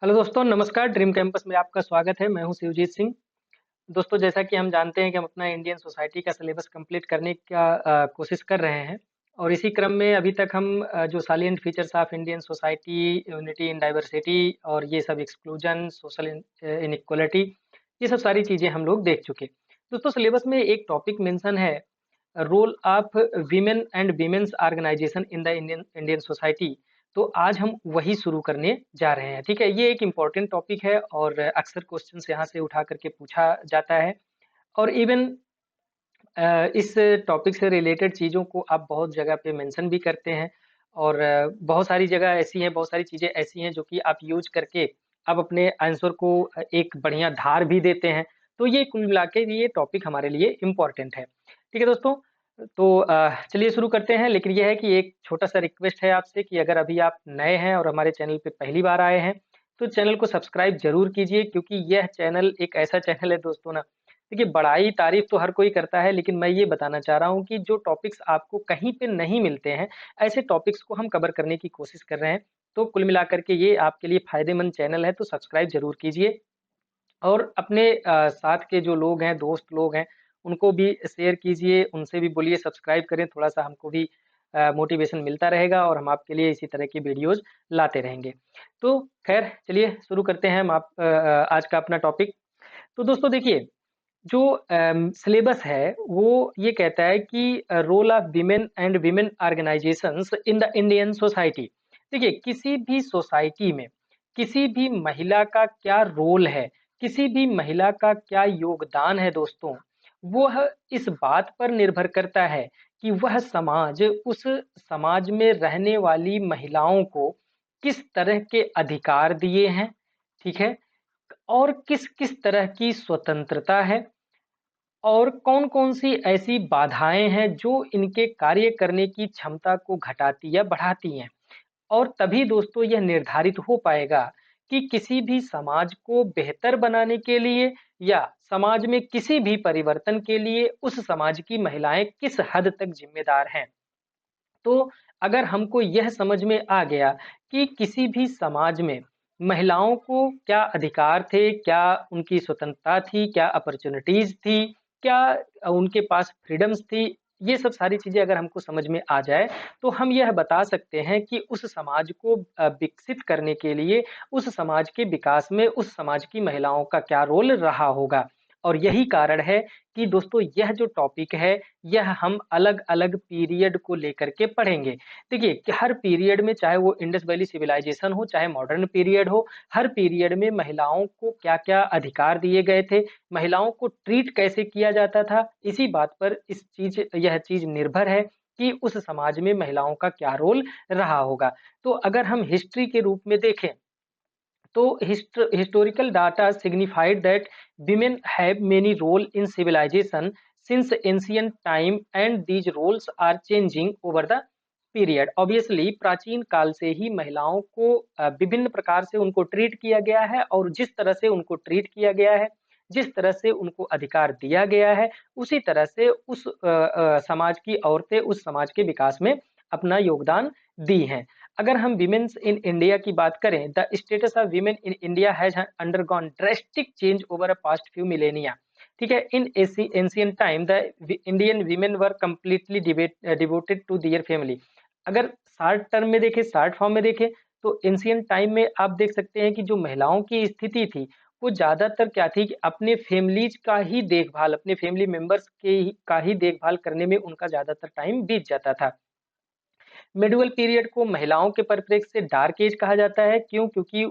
Hello दोस्तों, नमस्कार। Dream campus में आपका स्वागत है। मैं हूं शिवजीत सिंह। दोस्तों, जैसा कि हम जानते हैं कि हम अपना इंडियन सोसाइटी का सिलेबस कंप्लीट करने का कोशिश कर रहे हैं और इसी क्रम में अभी तक हम जो salient features of Indian society, unity in diversity और ये सब एक्सक्लूजन, सोशल इनइक्वालिटी, ये सब सारी चीज़ें हम लोग देख चुके। दोस्तों, सिलेबस में एक टॉपिक मेंशन है, role of women and women's organisation in the Indian Indian society. तो आज हम वही शुरू करने जा रहे हैं। ठीक है, ये एक इम्पॉर्टेंट टॉपिक है और अक्सर क्वेश्चंस यहाँ से उठा करके पूछा जाता है। और इवन इस टॉपिक से रिलेटेड चीज़ों को आप बहुत जगह पे मेंशन भी करते हैं और बहुत सारी जगह ऐसी हैं, बहुत सारी चीज़ें ऐसी हैं जो कि आप यूज करके आप अपने आंसर को एक बढ़िया धार भी देते हैं। तो ये कुल मिला के ये टॉपिक हमारे लिए इम्पोर्टेंट है। ठीक है दोस्तों, तो चलिए शुरू करते हैं। लेकिन यह है कि एक छोटा सा रिक्वेस्ट है आपसे कि अगर अभी आप नए हैं और हमारे चैनल पे पहली बार आए हैं, तो चैनल को सब्सक्राइब जरूर कीजिए, क्योंकि यह चैनल एक ऐसा चैनल है दोस्तों ना। देखिए, बड़ाई तारीफ तो हर कोई करता है, लेकिन मैं ये बताना चाह रहा हूँ कि जो टॉपिक्स आपको कहीं पे नहीं मिलते हैं, ऐसे टॉपिक्स को हम कवर करने की कोशिश कर रहे हैं। तो कुल मिलाकर के ये आपके लिए फायदेमंद चैनल है, तो सब्सक्राइब जरूर कीजिए और अपने साथ के जो लोग हैं, दोस्त लोग हैं, उनको भी शेयर कीजिए, उनसे भी बोलिए सब्सक्राइब करें। थोड़ा-सा हमको भी मोटिवेशन मिलता रहेगा और हम आपके लिए इसी तरह की वीडियोज़ लाते रहेंगे। तो खैर चलिए शुरू करते हैं हम आज का अपना टॉपिक। तो दोस्तों देखिए, जो सिलेबस है वो ये कहता है कि role of women and women organisations in the Indian society. देखिए, किसी भी सोसाइटी में किसी भी महिला का क्या रोल है, किसी भी महिला का क्या योगदान है दोस्तों, वह इस बात पर निर्भर करता है कि वह समाज उस समाज में रहने वाली महिलाओं को किस तरह के अधिकार दिए हैं, ठीक है, और किस किस तरह की स्वतंत्रता है और कौन-कौन सी ऐसी बाधाएँ हैं जो इनके कार्य करने की क्षमता को घटाती या बढ़ाती हैं। और तभी दोस्तों यह निर्धारित हो पाएगा कि किसी भी समाज को बेहतर बनाने के लिए या समाज में किसी भी परिवर्तन के लिए उस समाज की महिलाएँ किस हद तक ज़िम्मेदार हैं। तो अगर हमको यह समझ में आ गया कि किसी भी समाज में महिलाओं को क्या अधिकार थे, क्या उनकी स्वतंत्रता थी, क्या अपॉर्च्युनिटीज़ थी, क्या उनके पास फ्रीडम्स थी, ये सब सारी चीज़ें अगर हमको समझ में आ जाए, तो हम यह बता सकते हैं कि उस समाज को विकसित करने के लिए, उस समाज के विकास में उस समाज की महिलाओं का क्या रोल रहा होगा। और यही कारण है कि दोस्तों यह जो टॉपिक है, यह हम अलग-अलग पीरियड को लेकर के पढ़ेंगे। देखिए कि हर पीरियड में, चाहे वो इंडस वैली सिविलाइजेशन हो, चाहे मॉडर्न पीरियड हो, हर पीरियड में महिलाओं को क्या-क्या अधिकार दिए गए थे, महिलाओं को ट्रीट कैसे किया जाता था, इसी बात पर यह चीज़ निर्भर है कि उस समाज में महिलाओं का क्या रोल रहा होगा। तो अगर हम हिस्ट्री के रूप में देखें, तो historical data signified that women have many role in civilization since ancient time, and these roles are changing over the period. Obviously प्राचीन काल से ही महिलाओं को विभिन्न प्रकार से उनको ट्रीट किया गया है और जिस तरह से उनको ट्रीट किया गया है, जिस तरह से उनको अधिकार दिया गया है, उसी तरह से उस समाज की औरतें उस समाज के विकास में अपना योगदान दी हैं। अगर हम विमेन्स इन इंडिया की बात करें, the status of women in India has undergone drastic change over a past few millennia. ठीक है, in ancient time the Indian women were completely devoted to their family. अगर शॉर्ट टर्म में देखें, short form में देखें, तो ancient time में आप देख सकते हैं कि जो महिलाओं की स्थिति थी, वो ज्यादातर क्या थी कि अपने फैमिलीज का ही देखभाल, अपने फैमिली मेंबर्स का ही देखभाल करने में उनका ज्यादातर टाइम बीत जाता था। मिडवल पीरियड को महिलाओं के परिप्रेक्ष्य से डार्क एज कहा जाता है। क्यों? क्योंकि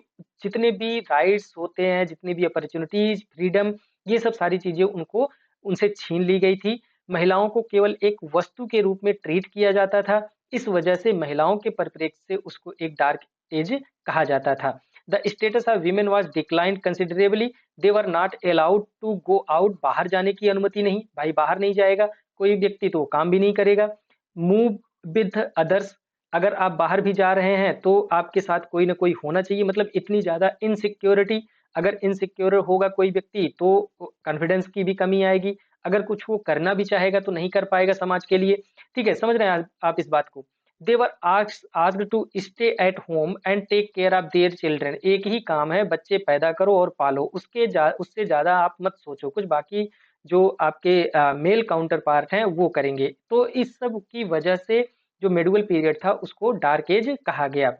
जितने भी राइट्स होते हैं, जितनी भी अपॉर्चुनिटीज, फ्रीडम, ये सब सारी चीजें उनको उनसे छीन ली गई थी। महिलाओं को केवल एक वस्तु के रूप में ट्रीट किया जाता था। इस वजह से महिलाओं के परिप्रेक्ष्य से उसको एक डार्क एज कहा जाता था। The status of women was declined considerably. They were not allowed to go out. बाहर जाने की अनुमति नहीं, भाई बाहर नहीं जाएगा कोई व्यक्ति तो वो काम भी नहीं करेगा। Move with others. अगर आप बाहर भी जा रहे हैं तो आपके साथ कोई ना कोई होना चाहिए। मतलब इतनी ज्यादा इनसिक्योरिटी। अगर इनसिक्योर होगा कोई व्यक्ति तो कॉन्फिडेंस की भी कमी आएगी। अगर कुछ वो करना भी चाहेगा तो नहीं कर पाएगा समाज के लिए। ठीक है, समझ रहे हैं आप इस बात को। They were asked to stay at home and take care of their children. एक ही काम है, बच्चे पैदा करो और पालो, उससे ज्यादा आप मत सोचो कुछ, बाकी जो आपके मेल काउंटर पार्ट हैं वो करेंगे। तो इस सब की वजह से जो मेडुअल पीरियड था उसको डार्क एज कहा गया।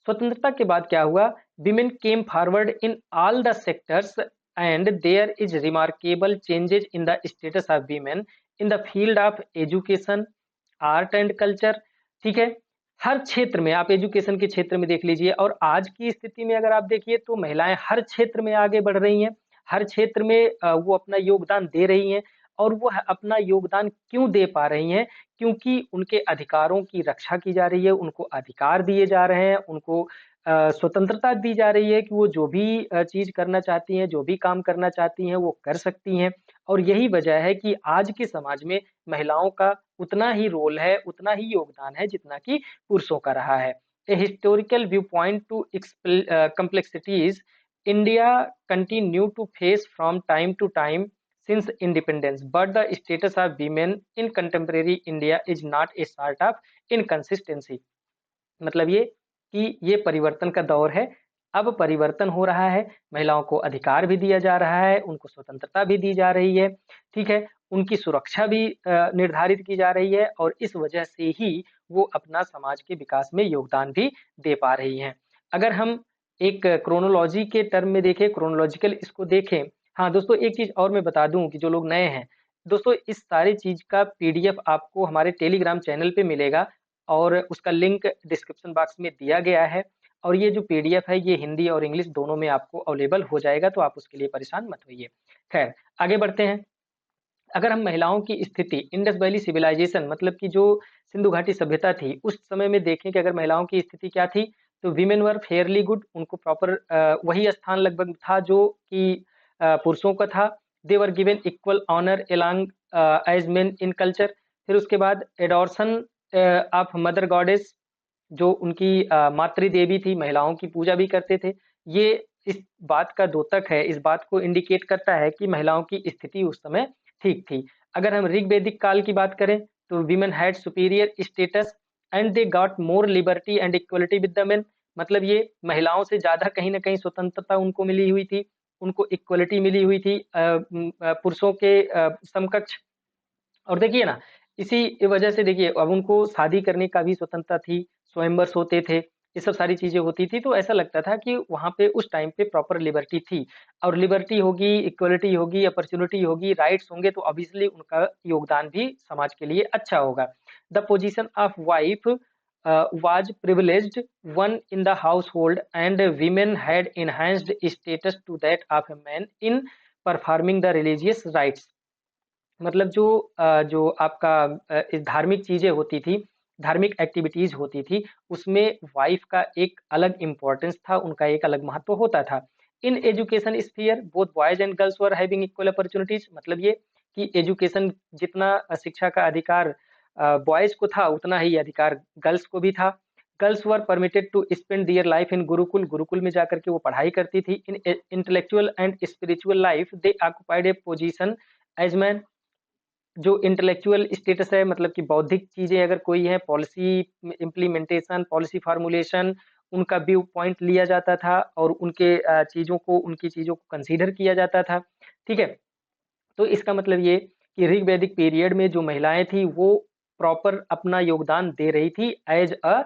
स्वतंत्रता के बाद क्या हुआ? Women came forward in all the sectors and there is remarkable changes in the status of women in the field of education, art and culture. ठीक है, हर क्षेत्र में, आप एजुकेशन के क्षेत्र में देख लीजिए, और आज की स्थिति में अगर आप देखिए तो महिलाएं हर क्षेत्र में आगे बढ़ रही हैं, हर क्षेत्र में वो अपना योगदान दे रही हैं। और वो अपना योगदान क्यों दे पा रही हैं? क्योंकि उनके अधिकारों की रक्षा की जा रही है, उनको अधिकार दिए जा रहे हैं, उनको स्वतंत्रता दी जा रही है कि वो जो भी चीज करना चाहती हैं, जो भी काम करना चाहती हैं वो कर सकती हैं। और यही वजह है कि आज के समाज में महिलाओं का उतना ही रोल है, उतना ही योगदान है जितना कि पुरुषों का रहा है। A historical view point two complexities India continue to face from time to time since independence, but the status of women in contemporary India is not a sort of inconsistency। मतलब ये कि ये परिवर्तन का दौर है, अब परिवर्तन हो रहा है, महिलाओं को अधिकार भी दिया जा रहा है, उनको स्वतंत्रता भी दी जा रही है, ठीक है, उनकी सुरक्षा भी निर्धारित की जा रही है, और इस वजह से ही वो अपना समाज के विकास में योगदान भी दे पा रही हैं। अगर हम एक क्रोनोलॉजी के टर्म में देखें, क्रोनोलॉजिकल इसको देखें। हाँ दोस्तों, एक चीज और मैं बता दूं कि जो लोग नए हैं, दोस्तों इस सारी चीज का पीडीएफ आपको हमारे टेलीग्राम चैनल पे मिलेगा, और उसका लिंक डिस्क्रिप्शन बॉक्स में दिया गया है। और ये जो पीडीएफ है ये हिंदी और इंग्लिश दोनों में आपको अवेलेबल हो जाएगा, तो आप उसके लिए परेशान मत होइए। खैर, आगे बढ़ते हैं। अगर हम महिलाओं की स्थिति इंडस वैली सिविलाइजेशन, मतलब कि जो सिंधु घाटी सभ्यता थी, उस समय में देखें कि अगर महिलाओं की स्थिति क्या थी, तो वीमेन वर फेयरली गुड, उनको प्रॉपर वही स्थान लगभग था जो कि पुरुषों का था। They were given equal honour along as men in culture. फिर उसके बाद एडोर्सन ऑफ मदर गॉडेस, जो उनकी मातृ देवी थी, महिलाओं की पूजा भी करते थे। ये इस बात का द्योतक है, इस बात को इंडिकेट करता है कि महिलाओं की स्थिति उस समय ठीक थी। अगर हम ऋग्वैदिक काल की बात करें तो women had superior status and they got more liberty and equality with the main. मतलब ये महिलाओं से ज्यादा कहीं ना कहीं स्वतंत्रता उनको मिली हुई थी, उनको इक्वलिटी मिली हुई थी पुरुषों के समकक्ष। और देखिए ना, इसी वजह से देखिए अब उनको शादी करने का भी स्वतंत्रता थी, स्वयंवर होते थे, ये सब सारी चीजें होती थी, तो ऐसा लगता था कि वहां पे उस टाइम पे प्रॉपर लिबर्टी थी। और लिबर्टी होगी, इक्वलिटी होगी, अपॉर्चुनिटी होगी, राइट्स होंगे, तो ऑब्वियसली उनका योगदान भी समाज के लिए अच्छा होगा। The position of wife was privileged one in the household and women had enhanced status to that of a man in performing the religious rites। मतलब जो आपका इस धार्मिक चीजें होती थी, धार्मिक एक्टिविटीज होती थी, उसमें वाइफ का एक अलग इम्पोर्टेंस था, उनका एक अलग महत्व होता था। In education sphere both boys and girls were having equal opportunities. मतलब ये कि एजुकेशन जितना शिक्षा का अधिकार बॉयज को था, उतना ही अधिकार गर्ल्स को भी था। Girls were permitted to spend their life in gurukul, gurukul में जाकर के वो पढ़ाई करती थी। In intellectual and spiritual life they occupied a position as man. जो इंटेलेक्चुअल स्टेटस है, मतलब कि बौद्धिक चीजें अगर कोई है, पॉलिसी इम्प्लीमेंटेशन, पॉलिसी फार्मुलेशन, उनका व्यू पॉइंट लिया जाता था, और उनके उनकी चीजों को कंसीडर किया जाता था। ठीक है, तो इसका मतलब ये कि ऋग्वैदिक पीरियड में जो महिलाएं थी वो प्रॉपर अपना योगदान दे रही थी as a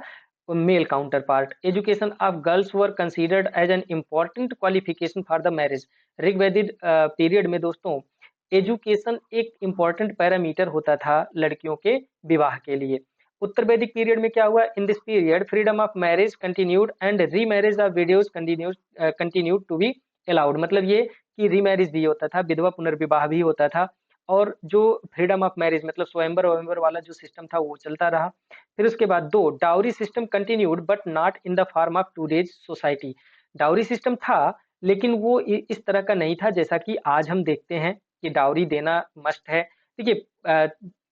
male counterpart. Education of girls were considered as an important qualification for the marriage. Rigvedic period में दोस्तों एजुकेशन एक इम्पॉर्टेंट पैरामीटर होता था लड़कियों के विवाह के लिए। उत्तर वैदिक पीरियड में क्या हुआ? In this period freedom of marriage continued and remarriage of widows continued to be allowed. मतलब ये कि रीमैरिज भी होता था, विधवा पुनर्विवाह भी होता था, और जो फ्रीडम ऑफ मैरिज मतलब स्वयंवर वयंवर वाला जो सिस्टम था वो चलता रहा। फिर उसके बाद दो dowry system continued but not in the form of today's society. Dowry system था, लेकिन वो इस तरह का नहीं था जैसा कि आज हम देखते हैं कि डाउरी देना मस्ट है। देखिए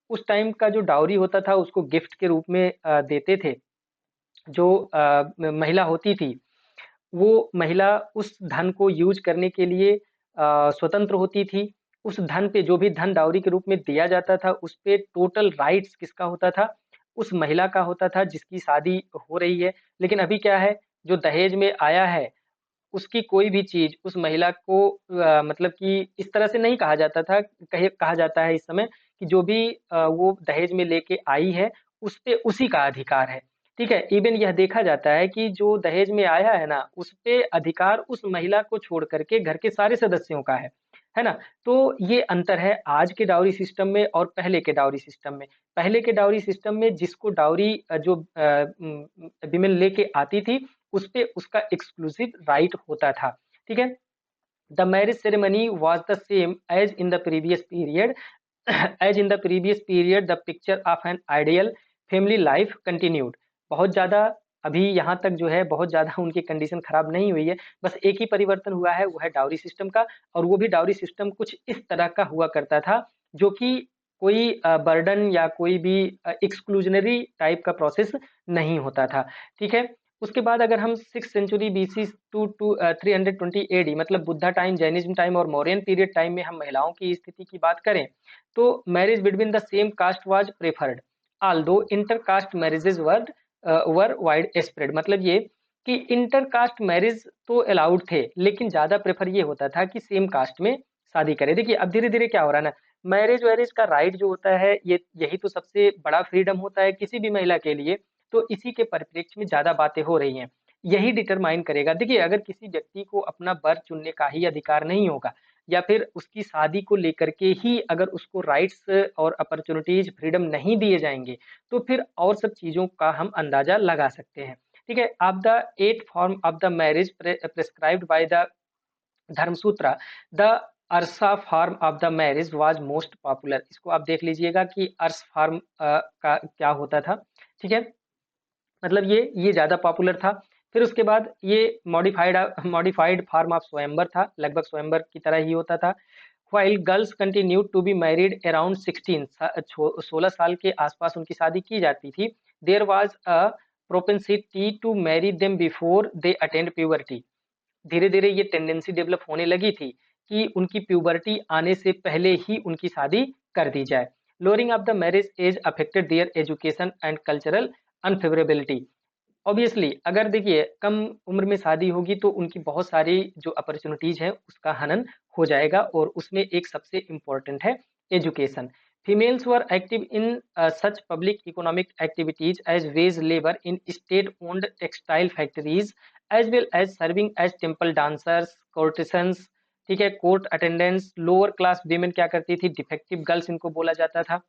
उस टाइम का जो डाउरी होता था उसको गिफ्ट के रूप में देते थे। जो महिला होती थी, वो महिला उस धन को यूज करने के लिए स्वतंत्र होती थी। उस धन पे, जो भी धन डाउरी के रूप में दिया जाता था, उस पे टोटल राइट्स किसका होता था? उस महिला का होता था जिसकी शादी हो रही है। लेकिन अभी क्या है, जो दहेज में आया है उसकी कोई भी चीज उस महिला को मतलब कि इस तरह से नहीं कहा जाता था, कहा जाता है इस समय कि जो भी वो दहेज में लेके आई है उस पे उसी का अधिकार है। ठीक है, इवन यह देखा जाता है कि जो दहेज में आया है ना उस पे अधिकार उस महिला को छोड़ करके घर के सारे सदस्यों का है ना। तो ये अंतर है आज के डाउरी सिस्टम में और पहले के डाउरी सिस्टम में। पहले के डाउरी सिस्टम में जिसको डाउरी जो विमेन लेके आती थी उस पे उसका एक्सक्लूसिव राइट होता था। ठीक है, the marriage ceremony was the same as in the previous period. As in the previous period the picture of an ideal family life continued. बहुत ज्यादा अभी यहाँ तक जो है बहुत ज्यादा उनकी कंडीशन खराब नहीं हुई है, बस एक ही परिवर्तन हुआ है वो है डाउरी सिस्टम का। और वो भी डाउरी सिस्टम कुछ इस तरह का हुआ करता था जो कि कोई बर्डन या कोई भी एक्सक्लूजनरी टाइप का प्रोसेस नहीं होता था। ठीक है, उसके बाद अगर हम 6th century BC to 320 AD मतलब बुद्धा टाइम, जैनिज्म टाइम और मौर्यन पीरियड टाइम में हम महिलाओं की स्थिति की बात करें तो marriage between the same caste was preferred although intercaste marriages were wide spread. मतलब ये कि इंटरकास्ट मैरिज तो अलाउड थे लेकिन ज्यादा प्रेफर ये होता था कि सेम कास्ट में शादी करें। देखिए अब धीरे धीरे क्या हो रहा है ना, मैरिज वैरिज का राइट जो होता है ये यही तो सबसे बड़ा फ्रीडम होता है किसी भी महिला के लिए। तो इसी के परिप्रेक्ष्य में ज्यादा बातें हो रही हैं, यही डिटरमाइन करेगा। देखिए अगर किसी व्यक्ति को अपना बर चुनने का ही अधिकार नहीं होगा या फिर उसकी शादी को लेकर के ही अगर उसको राइट्स और अपॉर्चुनिटीज फ्रीडम नहीं दिए जाएंगे तो फिर और सब चीजों का हम अंदाजा लगा सकते हैं। ठीक है, अब the 8 form of the marriage prescribed by the Dharmasutra, the Arsha form of the marriage was most popular. इसको आप देख लीजिएगा कि अर्स फॉर्म का क्या होता था। ठीक है, मतलब ये ज्यादा पॉपुलर था। फिर उसके बाद ये मॉडिफाइड फॉर्म ऑफ स्वयंवर था, लगभग स्वयंवर की तरह ही होता था। while girls continue to be married around 16, 16 साल के आसपास उनकी शादी की जाती थी। There was a propensity to marry them before they attend puberty. धीरे धीरे ये टेंडेंसी डेवलप होने लगी थी कि उनकी प्यूबर्टी आने से पहले ही उनकी शादी कर दी जाए। Lowering of the marriage age affected their education and cultural unfavourability. Obviously अगर देखिए कम उम्र में शादी होगी तो उनकी बहुत सारी जो अपॉर्चुनिटीज है उसका हनन हो जाएगा और उसमें एक सबसे इम्पोर्टेंट है education. Females were active in such public economic activities as wage labour in state owned textile factories as well as serving as temple dancers, courtesans. ठीक है, court attendants. Lower class women क्या करती थी, defective girls इनको बोला जाता था।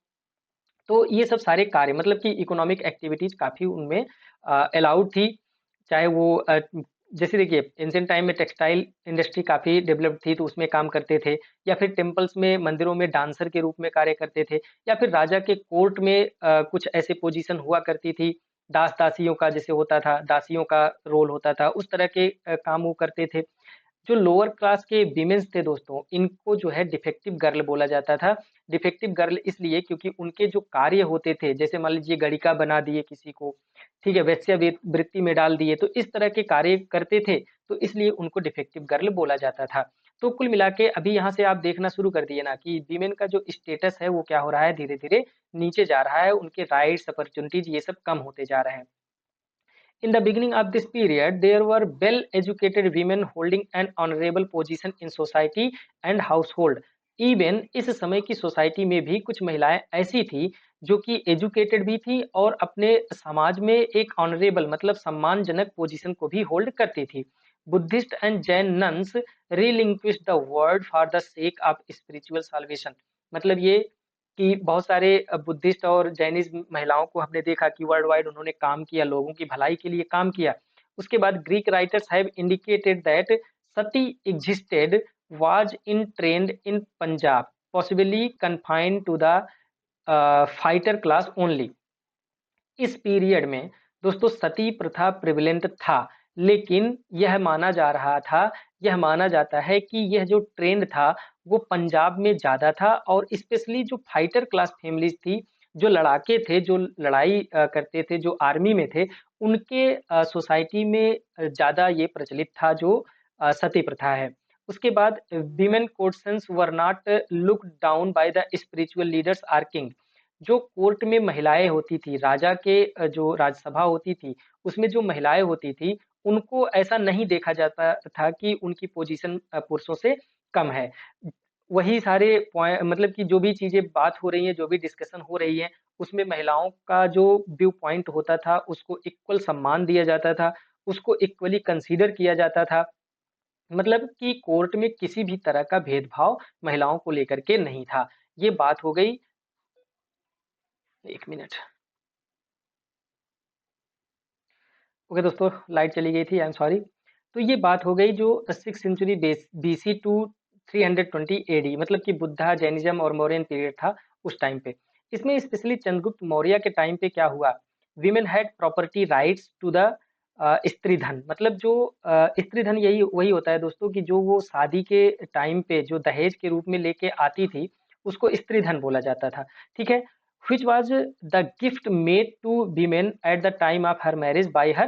तो ये सब सारे कार्य मतलब कि इकोनॉमिक एक्टिविटीज काफी उनमें अलाउड थी। चाहे वो जैसे देखिए एंशिएंट टाइम में टेक्सटाइल इंडस्ट्री काफी डेवलप्ड थी तो उसमें काम करते थे, या फिर टेम्पल्स में मंदिरों में डांसर के रूप में कार्य करते थे, या फिर राजा के कोर्ट में कुछ ऐसे पोजीशन हुआ करती थी, दास दासियों का जैसे होता था, दासियों का रोल होता था, उस तरह के काम वो करते थे। जो लोअर क्लास के वीमेन्स थे दोस्तों इनको जो है डिफेक्टिव गर्ल बोला जाता था। डिफेक्टिव गर्ल इसलिए क्योंकि उनके जो कार्य होते थे जैसे मान लीजिए गणिका बना दिए किसी को, ठीक है, वैश्य वृत्ति में डाल दिए, तो इस तरह के कार्य करते थे तो इसलिए उनको डिफेक्टिव गर्ल बोला जाता था। तो कुल मिला के अभी यहाँ से आप देखना शुरू कर दिए ना कि वीमेन का जो स्टेटस है वो क्या हो रहा है, धीरे धीरे नीचे जा रहा है, उनके राइट्स अपॉर्चुनिटीज ये सब कम होते जा रहे हैं। In the beginning of this period, there were well-educated women holding an honorable position in society and household. Even इस समय की सोसाइटी में भी कुछ महिलाएं ऐसी थी जो कि एजुकेटेड भी थी और अपने समाज में एक ऑनरेबल मतलब सम्मानजनक पोजीशन को भी होल्ड करती थी। Buddhist and Jain nuns relinquish the world for the sake of spiritual salvation. मतलब ये कि बहुत सारे बुद्धिस्ट और जैनिज्म महिलाओं को हमने देखा कि वर्ल्ड वाइड उन्होंने काम किया, लोगों की भलाई के लिए काम किया। उसके बाद Greek writers have indicated that sati existed was in trend in Punjab possibly confined to the fighter class only. इस पीरियड में दोस्तों सती प्रथा प्रिविलेंट था, लेकिन यह माना जा रहा था, यह माना जाता है कि यह जो ट्रेंड था वो पंजाब में ज्यादा था और स्पेशली जो फाइटर क्लास फैमिलीज थी, जो लड़ाके थे, जो लड़ाई करते थे, जो आर्मी में थे, उनके सोसाइटी में ज्यादा ये प्रचलित था जो सती प्रथा है। उसके बाद women courtesans were not looked down by the spiritual leaders or king. जो कोर्ट में महिलाएं होती थी, राजा के जो राजसभा होती थी, उसमें जो महिलाएं होती थी, उनको ऐसा नहीं देखा जाता था कि उनकी पोजीशन पुरुषों से कम है। वही सारे पॉइंट, मतलब कि जो भी चीजें बात हो रही है, जो भी डिस्कशन हो रही है, उसमें महिलाओं का जो व्यू पॉइंट होता था उसको इक्वल सम्मान दिया जाता था, उसको इक्वली कंसीडर किया जाता था। मतलब कि कोर्ट में किसी भी तरह का भेदभाव महिलाओं को लेकर के नहीं था। ये बात हो गई। एक मिनट। ओके दोस्तों, लाइट चली गई थी, आई एम सॉरी। तो ये बात हो गई जो 6th century BC to 320 AD, मतलब कि बुद्धा, जैनिज्म और मौर्यन पीरियड था उस टाइम पे। इसमें स्पेशली चंद्रगुप्त मौर्य के टाइम पे क्या हुआ, women had property rights to the stridhan. मतलब जो स्त्री धन यही वही होता है दोस्तों, कि जो वो शादी के टाइम पे जो दहेज के रूप में लेके आती थी, उसको स्त्री धन बोला जाता था। ठीक है, which was the gift made to women at the time of her marriage by her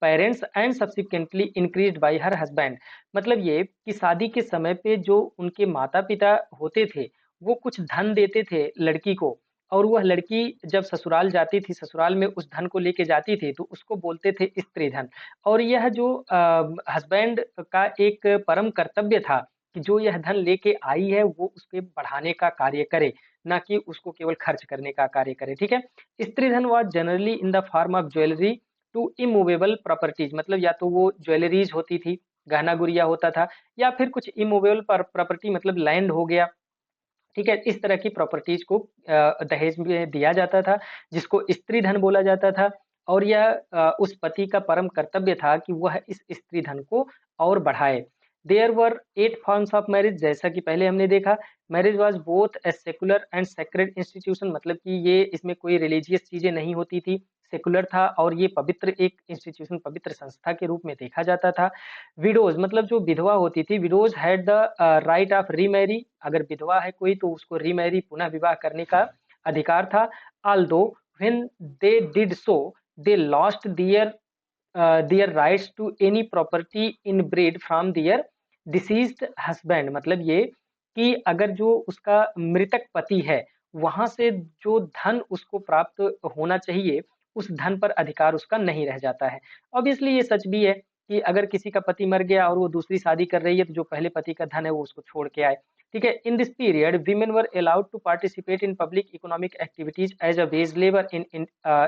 parents and subsequently increased by her husband. मतलब ये कि शादी के समय पे जो उनके माता पिता होते थे, वो कुछ धन देते थे लड़की को, और वह लड़की जब ससुराल जाती थी, ससुराल में उस धन को लेके जाती थी, तो उसको बोलते थे स्त्री धन। और यह जो हस्बैंड का एक परम कर्तव्य था कि जो यह धन लेके आई है वो उस पे बढ़ाने का कार्य करे, ना कि उसको केवल खर्च करने का कार्य करे। ठीक है, stridhan was generally in the form of jewellery to immovable properties. मतलब या तो वो ज्वेलरीज होती थी, गहना गुड़िया होता था, या फिर कुछ इमूवेबल प्रॉपर्टी, मतलब लैंड हो गया। ठीक है, इस तरह की प्रॉपर्टीज को दहेज में दिया जाता था, जिसको स्त्री धन बोला जाता था। और यह उस पति का परम कर्तव्य था कि वह इस स्त्री धन को और बढ़ाए। There were 8 forms of marriage, जैसा कि पहले हमने देखा। Marriage was both a secular and sacred institution, मतलब कि ये इसमें कोई रिलीजियस चीजें नहीं होती थी, सेकुलर था, और ये पवित्र एक इंस्टीट्यूशन, पवित्र संस्था के रूप में देखा जाता था। विडोज, मतलब जो विधवा होती थी, widows had the right of remarry. अगर विधवा है कोई तो उसको रीमैरी, पुनः विवाह करने का अधिकार था। Although when they did so, they lost their rights to any property in bread from their deceased husband. मतलब ये कि अगर जो उसका मृतक पति है, वहां से जो धन उसको प्राप्त होना चाहिए, उस धन पर अधिकार उसका नहीं रह जाता है। ऑब्वियसली ये सच भी है कि अगर किसी का पति मर गया और वो दूसरी शादी कर रही है, तो जो पहले पति का धन है वो उसको छोड़ के आए। ठीक है, in this period women were allowed to participate in public economic activities as a wage labour in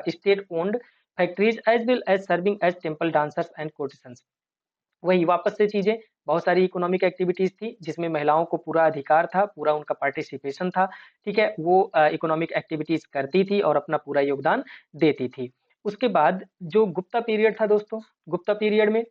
state owned factories as well as serving as temple dancers and courtesans. वही वापस से चीजें, बहुत सारी इकोनॉमिक एक्टिविटीज थी जिसमें महिलाओं को पूरा अधिकार था, पूरा उनका पार्टिसिपेशन था। ठीक है, वो इकोनॉमिक एक्टिविटीज करती थी और अपना पूरा योगदान देती थी। उसके बाद जो गुप्ता पीरियड था दोस्तों, गुप्ता पीरियड में,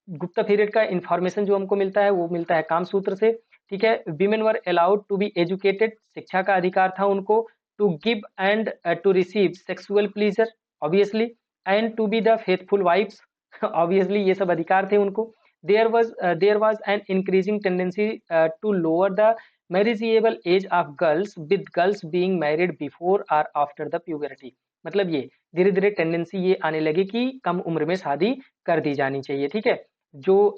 गुप्ता पीरियड का इंफॉर्मेशन जो हमको मिलता है वो मिलता है कामसूत्र से। ठीक है, women were allowed to be educated, शिक्षा का अधिकार था उनको। To give and to receive sexual pleasure, obviously, and to be the faithful wives, obviously ये सब अधिकार थे उनको। There was an increasing tendency to lower the marriageable age of girls, with girls being married before और after the puberty. मतलब ये धीरे धीरे टेंडेंसी ये आने लगी कि कम उम्र में शादी कर दी जानी चाहिए। ठीक है, जो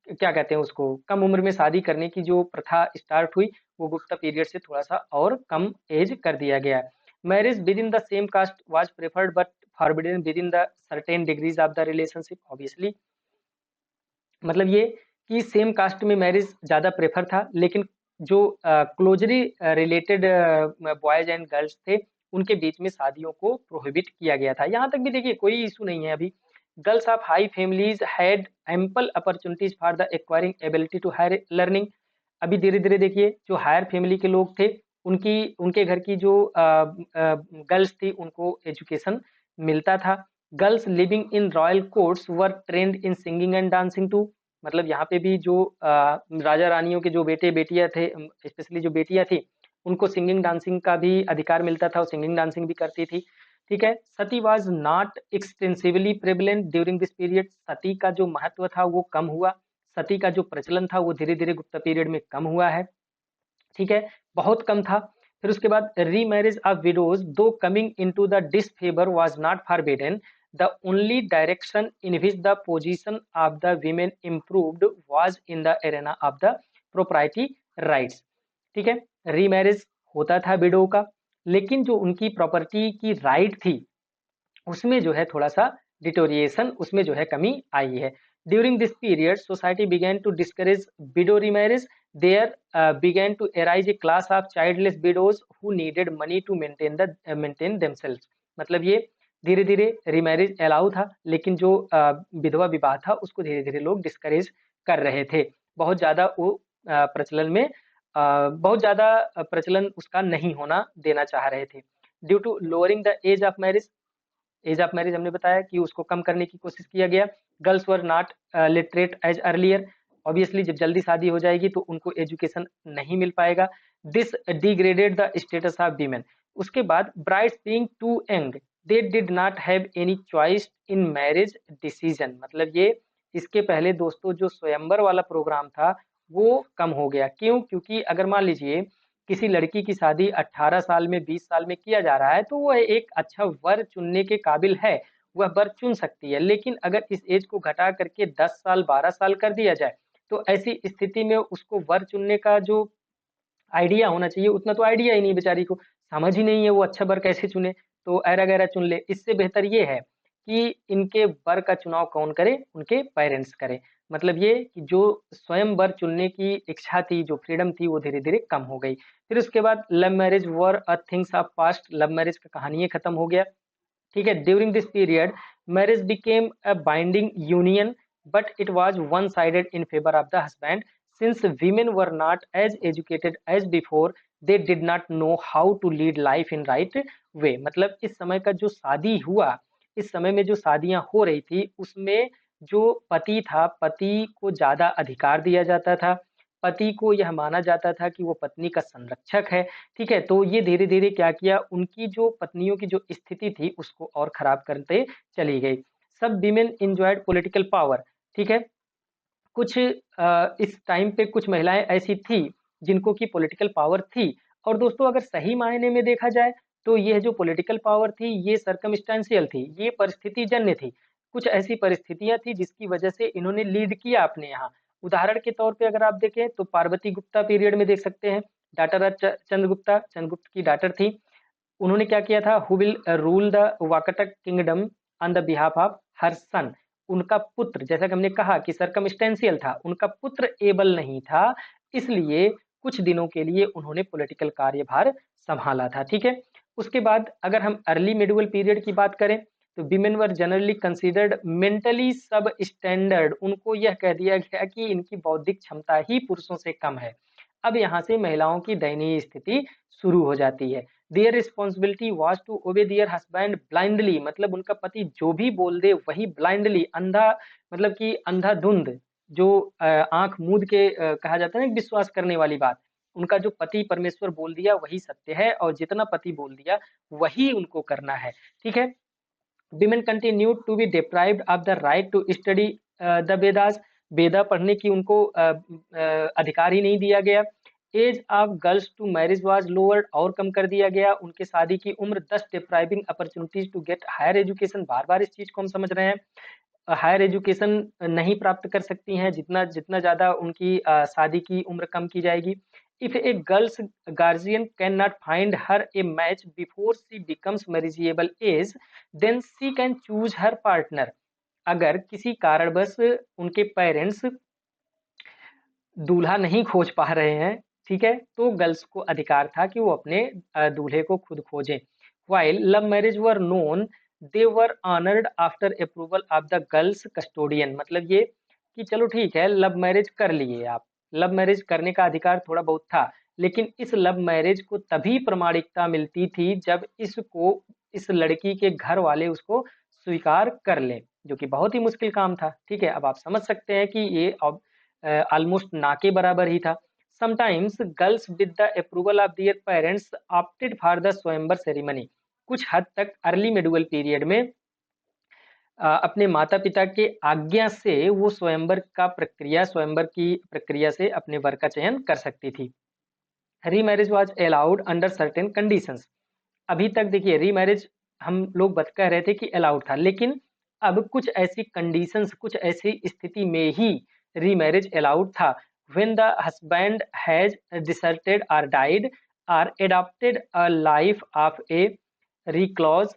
क्या कहते हैं उसको, कम उम्र में शादी करने की जो प्रथा स्टार्ट हुई, वो गुप्ता पीरियड से थोड़ा सा और कम एज कर दिया गया। Marriage within the same caste was preferred but forbidden within the certain degrees of the relationship, obviously. मतलब ये कि सेम कास्ट में मैरिज ज्यादा प्रेफर था, लेकिन जो closely related boys and girls थे, उनके बीच में शादियों को प्रोहिबिट किया गया था। यहाँ तक भी देखिए कोई इशू नहीं है अभी। Girls of high families had ample opportunities for the acquiring ability to higher learning. अभी धीरे धीरे देखिए जो हायर फैमिली के लोग थे, उनकी उनके घर की जो गर्ल्स थी, उनको एजुकेशन मिलता था। Girls living in royal courts were trained in singing and dancing too. मतलब यहाँ पे भी जो राजा रानियों के जो बेटे बेटियां थे, स्पेशली जो बेटियां थी, उनको सिंगिंग डांसिंग का भी अधिकार मिलता था, और सिंगिंग डांसिंग भी करती थी। ठीक है, sati was not extensively prevalent during this period. Sati का जो महत्व था वो कम हुआ, सती का जो प्रचलन था वो धीरे धीरे गुप्ता पीरियड में कम हुआ है। ठीक है, बहुत कम था। फिर उसके बाद रीमैरिज ऑफ विडोज दो coming into the disfavour was not forbidden, the only direction in which the position of the women improved was in the arena of the propriety rights. ठीक है, रीमैरिज होता था विडो का, लेकिन जो उनकी property की राइट थी उसमें जो है थोड़ा सा डिटोरिएशन, उसमें जो है कमी आई है। During this period society began to discourage widow remarriage. There began to arise a class of childless widows who needed money to maintain themselves. मतलब ये धीरे धीरे रीमैरिज अलाउ था, लेकिन जो विधवा विवाह था उसको धीरे धीरे लोग डिस्करेज कर रहे थे। बहुत ज्यादा वो प्रचलन में बहुत ज्यादा प्रचलन उसका नहीं होना देना चाह रहे थे। Due to lowering the age of marriage हमने बताया कि उसको कम करने की कोशिश किया गया। Girls were not literate as earlier. Obviously जब जल्दी शादी हो जाएगी तो उनको एजुकेशन नहीं मिल पाएगा। This degraded the status of women. उसके बाद brides being too young, they did not have any choice in marriage decision. मतलब ये इसके पहले दोस्तों जो स्वयंवर वाला प्रोग्राम था वो कम हो गया। क्यों? क्योंकि अगर मान लीजिए किसी लड़की की शादी 18 साल में 20 साल में किया जा रहा है तो वह एक अच्छा वर चुनने के काबिल है, वह वर चुन सकती है। लेकिन अगर इस एज को घटा करके 10 साल 12 साल कर दिया जाए तो ऐसी स्थिति में उसको वर चुनने का जो आइडिया होना चाहिए उतना तो आइडिया ही नहीं, बेचारी को समझ ही नहीं है वो अच्छा वर कैसे चुने, तो ऐरा गैरा चुन ले। इससे बेहतर ये है कि इनके वर का चुनाव कौन करे? उनके पेरेंट्स करें। मतलब ये कि जो स्वयं वर चुनने की इच्छा थी, जो फ्रीडम थी, वो धीरे धीरे कम हो गई। फिर उसके बाद love marriage were a things of past. Love marriage का कहानी खत्म हो गया। ठीक है। During this period marriage became a binding union but it was one sided in favour of the husband. Since women were not as educated as before, they did not know how to lead life in right way. मतलब इस समय का जो शादी हुआ, इस समय में जो शादियां हो रही थी उसमें जो पति था, पति को ज्यादा अधिकार दिया जाता था, पति को यह माना जाता था कि वो पत्नी का संरक्षक है। ठीक है। तो ये धीरे धीरे क्या किया, उनकी जो पत्नियों की जो स्थिति थी उसको और खराब करते चली गई। सब विमेन इंजॉयड पॉलिटिकल पावर। ठीक है। कुछ इस टाइम पे कुछ महिलाएं ऐसी थी जिनको की पॉलिटिकल पावर थी। और दोस्तों अगर सही मायने में देखा जाए तो यह जो पॉलिटिकल पावर थी ये सर्कमस्टेंशियल थी, ये परिस्थिति जन्य थी। कुछ ऐसी परिस्थितियां थी जिसकी वजह से इन्होंने लीड किया अपने यहाँ। उदाहरण के तौर पे अगर आप देखें तो पार्वती गुप्ता पीरियड में देख सकते हैं, डाटर ऑफ चंद्रगुप्ता, चंद्रगुप्त की डाटर थी। उन्होंने क्या किया था, who will rule the Vakataka kingdom on the behalf of her son. उनका पुत्र, जैसा कि हमने कहा कि सर्कमस्टेंशियल था, उनका पुत्र एबल नहीं था, इसलिए कुछ दिनों के लिए उन्होंने पॉलिटिकल कार्यभार संभाला था। ठीक है। उसके बाद अगर हम अर्ली मिडिवल पीरियड की बात करें तो women were generally considered mentally सब स्टैंडर्ड। उनको यह कह दिया गया कि इनकी बौद्धिक क्षमता ही पुरुषों से कम है। अब यहाँ से महिलाओं की दयनीय स्थिति शुरू हो जाती है। Their responsibility was to obey their husband blindly. मतलब उनका पति जो भी बोल दे वही ब्लाइंडली, अंधा, मतलब कि अंधाधुंध, जो आंख मूंद के कहा जाता है ना विश्वास करने वाली बात। उनका जो पति परमेश्वर बोल दिया वही सत्य है और जितना पति बोल दिया वही उनको करना है। ठीक है। women continued to be deprived of the right to study the Vedas। वेदा पढ़ने की उनको अधिकार ही नहीं दिया गया। Age of girls to marriage was lowered, और कम कर दिया गया उनके शादी की उम्र। Thus depriving opportunities to get higher education. बार बार इस चीज को हम समझ रहे हैं, हायर एजुकेशन नहीं प्राप्त कर सकती हैं जितना जितना ज्यादा उनकी शादी की उम्र कम की जाएगी। If a girl's guardian can not find her a match before she becomes marriageable age, then she can choose her partner. अगर किसी कारणवश उनके पेरेंट्स दूल्हा नहीं खोज पा रहे हैं, ठीक है, तो गर्ल्स को अधिकार था कि वो अपने दूल्हे को खुद खोजें। While love marriage were known, they were honoured after approval of the girls custodian. मतलब ये कि चलो ठीक है लव मैरिज कर लिए आप, लव मैरिज करने का अधिकार थोड़ा बहुत था, लेकिन इस लव मैरिज को तभी प्रमाणिकता मिलती थी जब इसको इस लड़की के घर वाले उसको स्वीकार कर लें, जो कि बहुत ही मुश्किल काम था। ठीक है। अब आप समझ सकते हैं कि ये अब ऑलमोस्ट ना के बराबर ही था। Sometimes girls with the approval of their parents opted for the स्वयंवर सेरेमनी। कुछ हद तक अर्ली मिडिवल पीरियड में अपने माता पिता के आज्ञा से वो स्वयंवर की प्रक्रिया से अपने वर का चयन कर सकती थी। Remarriage was allowed under certain conditions. अभी तक देखिए रीमैरिज हम लोग कह रहे थे कि अलाउड था, लेकिन अब कुछ ऐसी कंडीशंस, कुछ ऐसी स्थिति में ही रीमैरिज अलाउड था। When the husband has deserted or died, or adopted a life of a recluse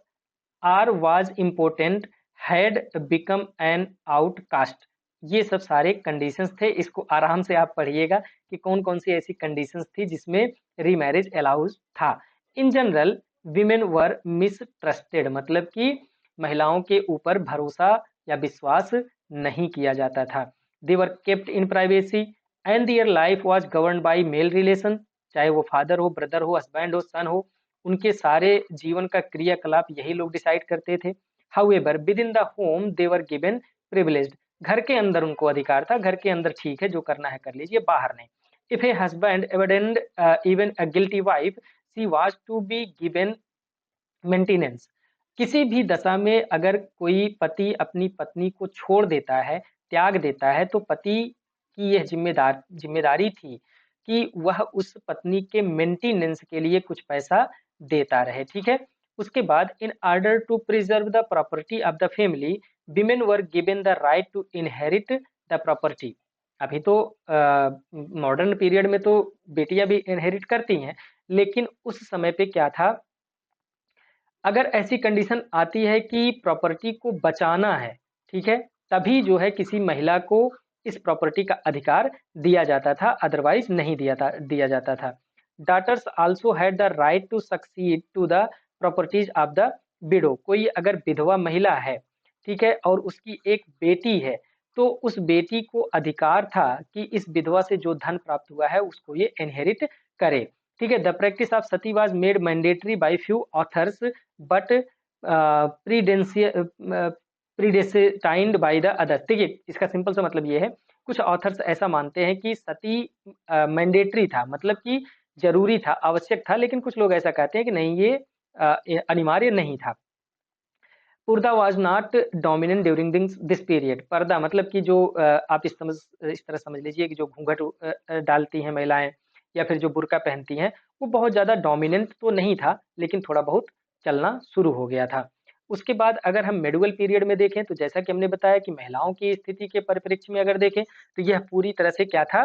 or was important had become an outcast। ये सब सारे कंडीशंस थे, इसको आराम से आप पढ़िएगा कि कौन कौन सी ऐसी कंडीशंस थी जिसमें रीमैरिज अलाउज था। इन जनरल विमेन वर मिसट्रस्टेड, मतलब कि महिलाओं के ऊपर भरोसा या विश्वास नहीं किया जाता था। They were kept in privacy and their life was govern by male relation, चाहे वो फादर हो, ब्रदर हो, हस्बैंड हो, सन हो, उनके सारे जीवन का क्रियाकलाप यही लोग डिसाइड करते थे। However with in the home they were given privileged, घर के अंदर उनको अधिकार था, घर के अंदर ठीक है जो करना है कर लीजिए, बाहर नहीं। If a husband abandoned even a guilty wife she was to be given maintenance, किसी भी दशा में अगर कोई पति अपनी पत्नी को छोड़ देता है, त्याग देता है, तो पति की यह जिम्मेदारी थी कि वह उस पत्नी के मेंटेनेंस के लिए कुछ पैसा देता रहे। ठीक है, उसके बाद in order to preserve the property of the family women were given the right to inherit the property. अभी तो मॉडर्न पीरियड में तो बेटियां भी इनहेरिट करती हैं, लेकिन उस समय पे क्या था, अगर ऐसी कंडीशन आती है कि प्रॉपर्टी को बचाना है, ठीक है, तभी जो है किसी महिला को इस प्रॉपर्टी का अधिकार दिया जाता था, अदरवाइज नहीं दिया जाता था। Daughters also had the right to succeed to the properties of the widow, कोई अगर विधवा महिला है, ठीक है, और उसकी एक बेटी है, तो उस बेटी को अधिकार था कि इस विधवा से जो धन प्राप्त हुआ है उसको ये इनहेरिट करे। ठीक है, the practice of sati was made mandatory by few authors but predestined by the other. देखिए, इसका सिंपल सा मतलब ये है, कुछ ऑथर्स ऐसा मानते हैं कि सती मैंडेटरी था, मतलब कि जरूरी था, आवश्यक था, लेकिन कुछ लोग ऐसा कहते हैं कि नहीं, ये अनिवार्य नहीं था। पर्दा was not dominant during this period, पर्दा मतलब कि जो आप इस तरह समझ लीजिए कि जो घूंघट डालती हैं महिलाएं या फिर जो बुर्का पहनती हैं, वो बहुत ज्यादा डोमिनेंट तो नहीं था, लेकिन थोड़ा बहुत चलना शुरू हो गया था। उसके बाद अगर हम मेडिवल पीरियड में देखें, तो जैसा कि हमने बताया कि महिलाओं की स्थिति के परिप्रेक्ष्य में अगर देखें, तो यह पूरी तरह से क्या था,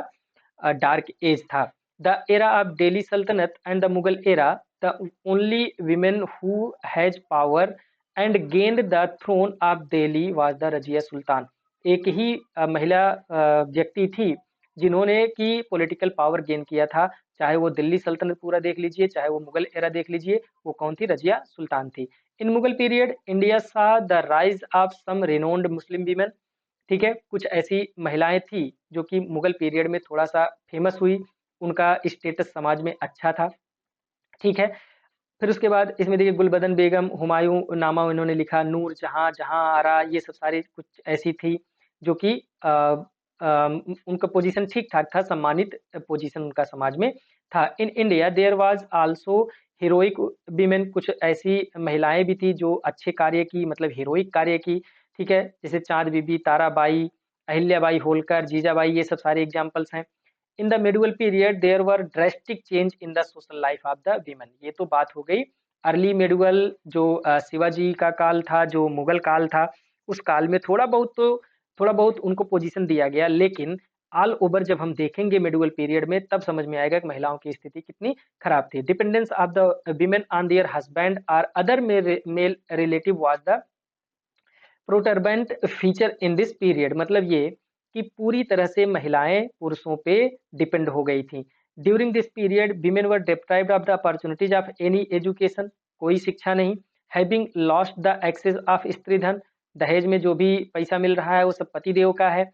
डार्क एज था। The era of Delhi Sultanate and the Mughal era, the only women who has power and gained the throne of Delhi was the Razia Sultan. एक ही महिला व्यक्ति थी जिन्होंने की पॉलिटिकल पावर गेन किया था, चाहे वो दिल्ली सल्तनत पूरा देख लीजिए, चाहे वो मुगल एरा देख लीजिए, वो कौन थी, रजिया सुल्तान थी। In Mughal period India saw the rise of some renowned Muslim women, ठीक है, कुछ ऐसी महिलाएं थी जो कि मुगल पीरियड में थोड़ा सा फेमस हुई, उनका स्टेटस समाज में अच्छा था। ठीक है, फिर उसके बाद इसमें देखिए गुलबदन बेगम, हुमायूं नामा इन्होंने लिखा, नूर जहां, जहां आरा, ये सब सारी कुछ ऐसी थी जो कि उनका पोजीशन ठीक ठाक था, सम्मानित पोजीशन उनका समाज में था। In India there was also heroic women, कुछ ऐसी महिलाएं भी थी जो अच्छे कार्य की, मतलब हीरोइक कार्य की। ठीक है, जैसे चांद बीबी, ताराबाई, अहिल्याबाई होलकर, जीजाबाई, ये सब सारे एग्जाम्पल्स हैं। In the medieval period there were drastic change in the social life of the women. ये तो बात हो गई अर्ली मिडिवल, जो शिवाजी का काल था, जो मुगल काल था, उस काल में थोड़ा बहुत उनको पोजीशन दिया गया, लेकिन ऑल ओवर जब हम देखेंगे मिडिवल पीरियड में, तब समझ में आएगा कि महिलाओं की स्थिति कितनी खराब थी। Dependence of the women on their husband और other male relative was the protuberant feature in this period, मतलब ये कि पूरी तरह से महिलाएं पुरुषों पे डिपेंड हो गई थी। During this period women were deprived of the opportunities of any education, कोई शिक्षा नहीं। Having lost the access of stridhan, दहेज में जो भी पैसा मिल रहा है वो सब पति देव का है।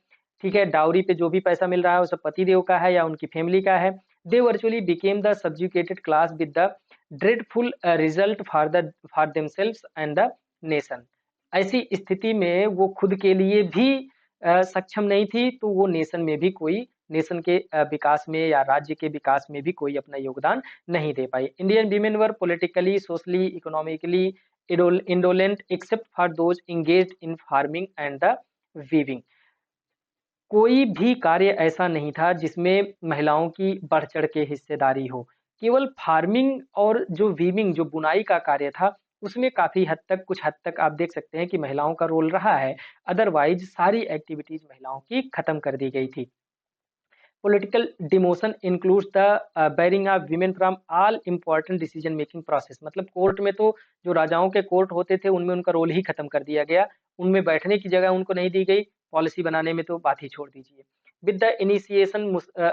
ठीक है, डाउरी पे जो भी पैसा मिल रहा है वो सब पति देव का है या उनकी फैमिली का है। They virtually became the subjugated class with the dreadful result for themselves and the nation. ऐसी स्थिति में वो खुद के लिए भी सक्षम नहीं थी, तो वो नेशन के विकास में या राज्य के विकास में भी कोई अपना योगदान नहीं दे पाई। Indian women were politically, socially, economically indolent except for those engaged in farming and the weaving. कोई भी कार्य ऐसा नहीं था जिसमें महिलाओं की बढ़ चढ़ के हिस्सेदारी हो। केवल फार्मिंग और जो वीविंग, जो बुनाई का कार्य था, उसमें काफी हद तक, कुछ हद तक आप देख सकते हैं कि महिलाओं का रोल रहा है। अदरवाइज सारी एक्टिविटीज महिलाओं की खत्म कर दी गई थी। Political demotion includes the bearing of women from all important decision making process। मतलब कोर्ट में तो जो राजाओं के कोर्ट होते थे उनमें उनका रोल ही खत्म कर दिया गया, उनमें बैठने की जगह उनको नहीं दी गई, पॉलिसी बनाने में तो बात ही छोड़ दीजिए। With the initiation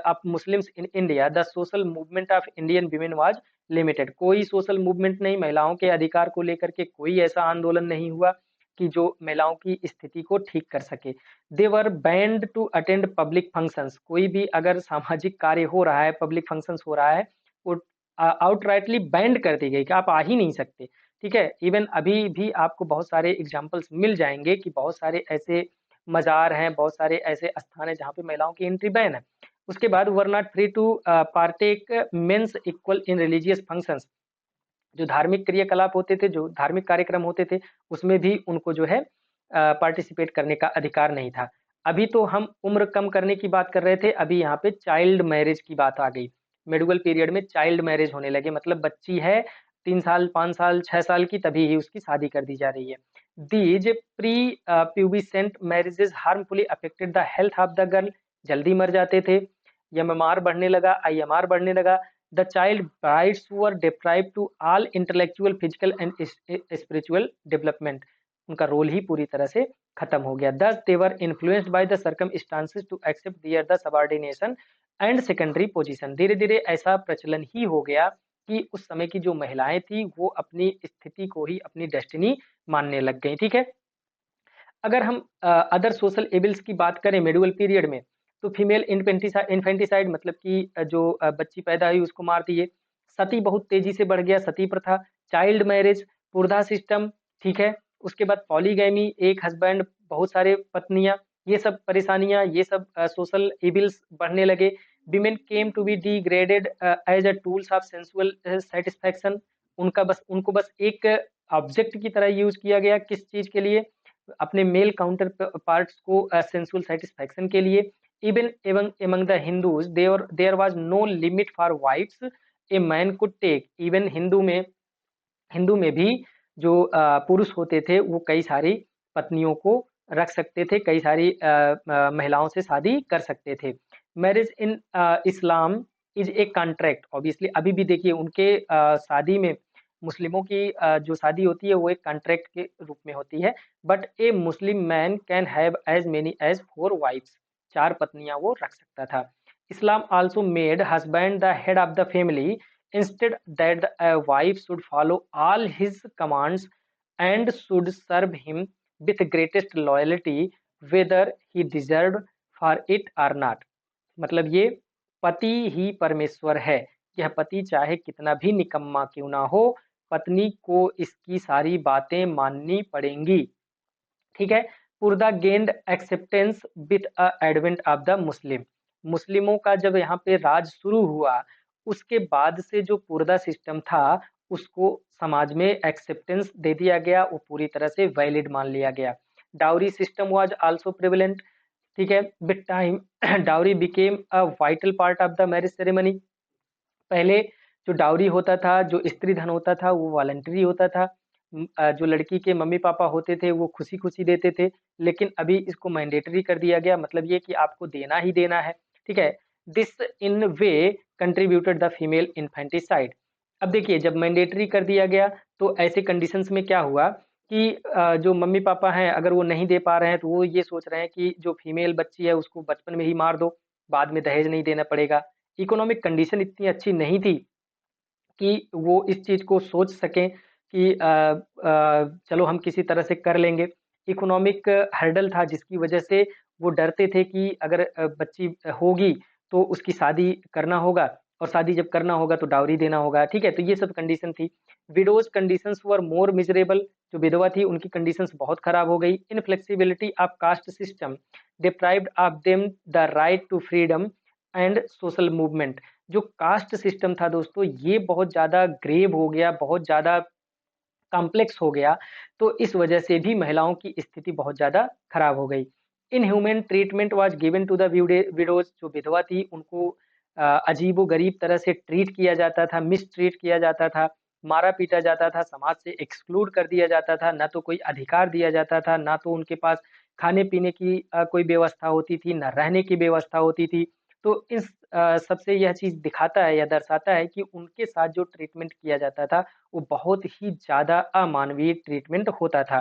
of Muslims in India the social movement of Indian women was limited. कोई सोशल मूवमेंट नहीं, महिलाओं के अधिकार को लेकर के कोई ऐसा आंदोलन नहीं हुआ कि जो महिलाओं की स्थिति को ठीक कर सके। They were banned to attend public functions. कोई भी अगर सामाजिक कार्य हो रहा है, पब्लिक फंक्शंस हो रहा है, वो आउटराइटली बैंड कर दी गई कि आप आ ही नहीं सकते। ठीक है, इवन अभी भी आपको बहुत सारे एग्जाम्पल्स मिल जाएंगे कि बहुत सारे ऐसे मजार हैं, बहुत सारे ऐसे स्थान हैं जहाँ पे महिलाओं की एंट्री बैन है। उसके बाद were not free to partake men's equal in religious functions. जो धार्मिक क्रियाकलाप होते थे, जो धार्मिक कार्यक्रम होते थे, उसमें भी उनको जो है पार्टिसिपेट करने का अधिकार नहीं था। अभी तो हम उम्र कम करने की बात कर रहे थे, अभी यहाँ पे चाइल्ड मैरिज की बात आ गई। मेडिवल पीरियड में चाइल्ड मैरिज होने लगे, मतलब बच्ची है 3 साल 5 साल 6 साल की, तभी ही उसकी शादी कर दी जा रही है। These prepubescent marriages harmfully affected the health of the girl. जल्दी मर जाते थे, एमएमआर बढ़ने लगा, आईएमआर बढ़ने लगा। The child brides were deprived to all intellectual physical and spiritual development. उनका रोल ही पूरी तरह से खत्म हो गया। Thus they were influenced by the circumstances to accept their the subordination and secondary position. धीरे धीरे ऐसा प्रचलन ही हो गया कि उस समय की जो महिलाएं थी वो अपनी स्थिति को ही अपनी डेस्टिनी मानने लग गई। ठीक है, अगर हम अदर सोशल एबिल्स की बात करें मेडिवल पीरियड में, तो फीमेल इन्फेंटिसाइड मतलब कि जो बच्ची पैदा हुई उसको मार दिए। सती बहुत तेजी से बढ़ गया, सती प्रथा, चाइल्ड मैरिज, पुर्धा सिस्टम। ठीक है, उसके बाद पॉलीगैमी, एक हस्बैंड बहुत सारे पत्नियां, ये सब परेशानियां, ये सब सोशल एबिल्स बढ़ने लगे। Women came to be degraded as a tools of sensual satisfaction. उनको बस एक ऑब्जेक्ट की तरह यूज किया गया, किस चीज के लिए? अपने मेल काउंटर पार्ट्स को सेंसुअल सेटिस्फैक्शन के लिए। इवन एवं among the Hindus there was no limit for wives a man could take. Even Hindu में भी जो पुरुष होते थे वो कई सारी पत्नियों को रख सकते थे, कई सारी महिलाओं से शादी कर सकते थे। Marriage in Islam is a contract. Obviously अभी भी देखिए उनके शादी में, मुस्लिमों की जो शादी होती है वो एक कॉन्ट्रैक्ट के रूप में होती है। But a Muslim man can have as many as 4 wives. 4 पत्नियां वो रख सकता था। Islam also made husband the head of the family instead that a wife should follow all his commands and should serve him with greatest loyalty whether he deserved for it or not। मतलब ये पति ही परमेश्वर है, यह पति चाहे कितना भी निकम्मा क्यों ना हो, पत्नी को इसकी सारी बातें माननी पड़ेंगी। ठीक है, purdah gained acceptance with advent of the Muslim. मुस्लिमों का जब यहाँ पे राज शुरू हुआ, उसके बाद से जो पुर्दा सिस्टम था उसको समाज में एक्सेप्टेंस दे दिया गया, वो पूरी तरह से वैलिड मान लिया गया। Dowry system was also prevalent. ठीक है, with time dowry became a vital part of the marriage ceremony. पहले जो डाउरी होता था, जो स्त्री धन होता था, वो वॉलंटरी होता था। जो लड़की के मम्मी पापा होते थे वो खुशी खुशी देते थे, लेकिन अभी इसको मैंडेटरी कर दिया गया, मतलब ये कि आपको देना ही देना है। ठीक है, this in way contributed the female infanticide. अब देखिए जब मैंडेटरी कर दिया गया तो ऐसे कंडीशंस में क्या हुआ कि जो मम्मी पापा हैं अगर वो नहीं दे पा रहे हैं तो वो ये सोच रहे हैं कि जो फीमेल बच्ची है उसको बचपन में ही मार दो, बाद में दहेज नहीं देना पड़ेगा। इकोनॉमिक कंडीशन इतनी अच्छी नहीं थी कि वो इस चीज को सोच सकें कि चलो हम किसी तरह से कर लेंगे। इकोनॉमिक हर्डल था जिसकी वजह से वो डरते थे कि अगर बच्ची होगी तो उसकी शादी करना होगा, और शादी जब करना होगा तो डाउरी देना होगा। ठीक है, तो ये सब कंडीशन थी। Widows conditions were more miserable. जो विधवा थी उनकी कंडीशंस बहुत खराब हो गई। Inflexibility of caste system deprived of them the right to freedom and social movement. जो कास्ट सिस्टम था दोस्तों ये बहुत ज्यादा ग्रेव हो गया, बहुत ज्यादा कॉम्प्लेक्स हो गया, तो इस वजह से भी महिलाओं की स्थिति बहुत ज्यादा खराब हो गई। Inhuman treatment was given to the widows. जो विधवा थी उनको अजीबो गरीब तरह से ट्रीट किया जाता था, मिस ट्रीट किया जाता था, मारा पीटा जाता था, समाज से एक्सक्लूड कर दिया जाता था, ना तो कोई अधिकार दिया जाता था, ना तो उनके पास खाने पीने की कोई व्यवस्था होती थी, ना रहने की व्यवस्था होती थी। तो इस सबसे यह चीज़ दिखाता है या दर्शाता है कि उनके साथ जो ट्रीटमेंट किया जाता था, वो बहुत ही ज़्यादा अमानवीय ट्रीटमेंट होता था।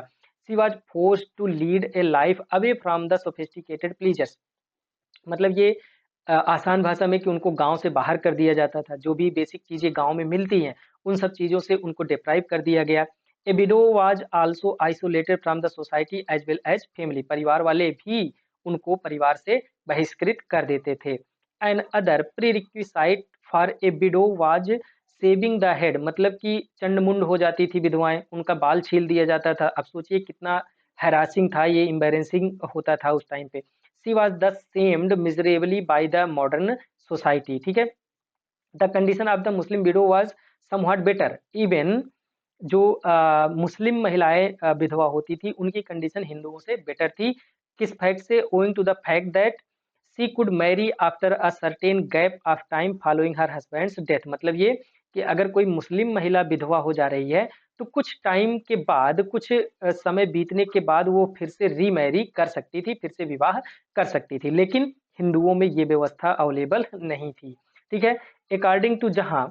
She was forced to lead a life away from the sophisticated pleasures. मतलब ये आसान भाषा में कि उनको गाँव से बाहर कर दिया जाता था। जो भी बेसिक चीज़ें गाँव में मिलती हैं, उन सब चीज़ों से उनको डिप्राइव कर दिया गया। A widow was also isolated from the society as well as family. परिवार वाले भी उनको परिवार से बहिष्कृत कर देते थे। An other prerequisite for a widow was shaving the head. मतलब कि चंड-मुंड हो जाती थी विधवाएँ, उनका बाल छील दिया जाता था। अब सोचिए कितना हैरेसिंग था ये, एम्बैरेसिंग होता था उस टाइम पे। She was the सेम्ड miserably by the modern society. ठीक है, the condition of the Muslim window was somewhat better. Even जो मुस्लिम महिलाएं विधवा होती थी, उनकी कंडीशन हिंदुओं से बेटर थी। किस फैक्ट से? Owing to the fact that she could marry after a certain gap of time following her husband's death. मतलब ये कि अगर कोई मुस्लिम महिला विधवा हो जा रही है, तो कुछ टाइम के बाद, कुछ समय बीतने के बाद वो फिर से रीमैरी कर सकती थी, फिर से विवाह कर सकती थी। लेकिन हिंदुओं में ये व्यवस्था अवेलेबल नहीं थी। ठीक है, अकॉर्डिंग टू जहां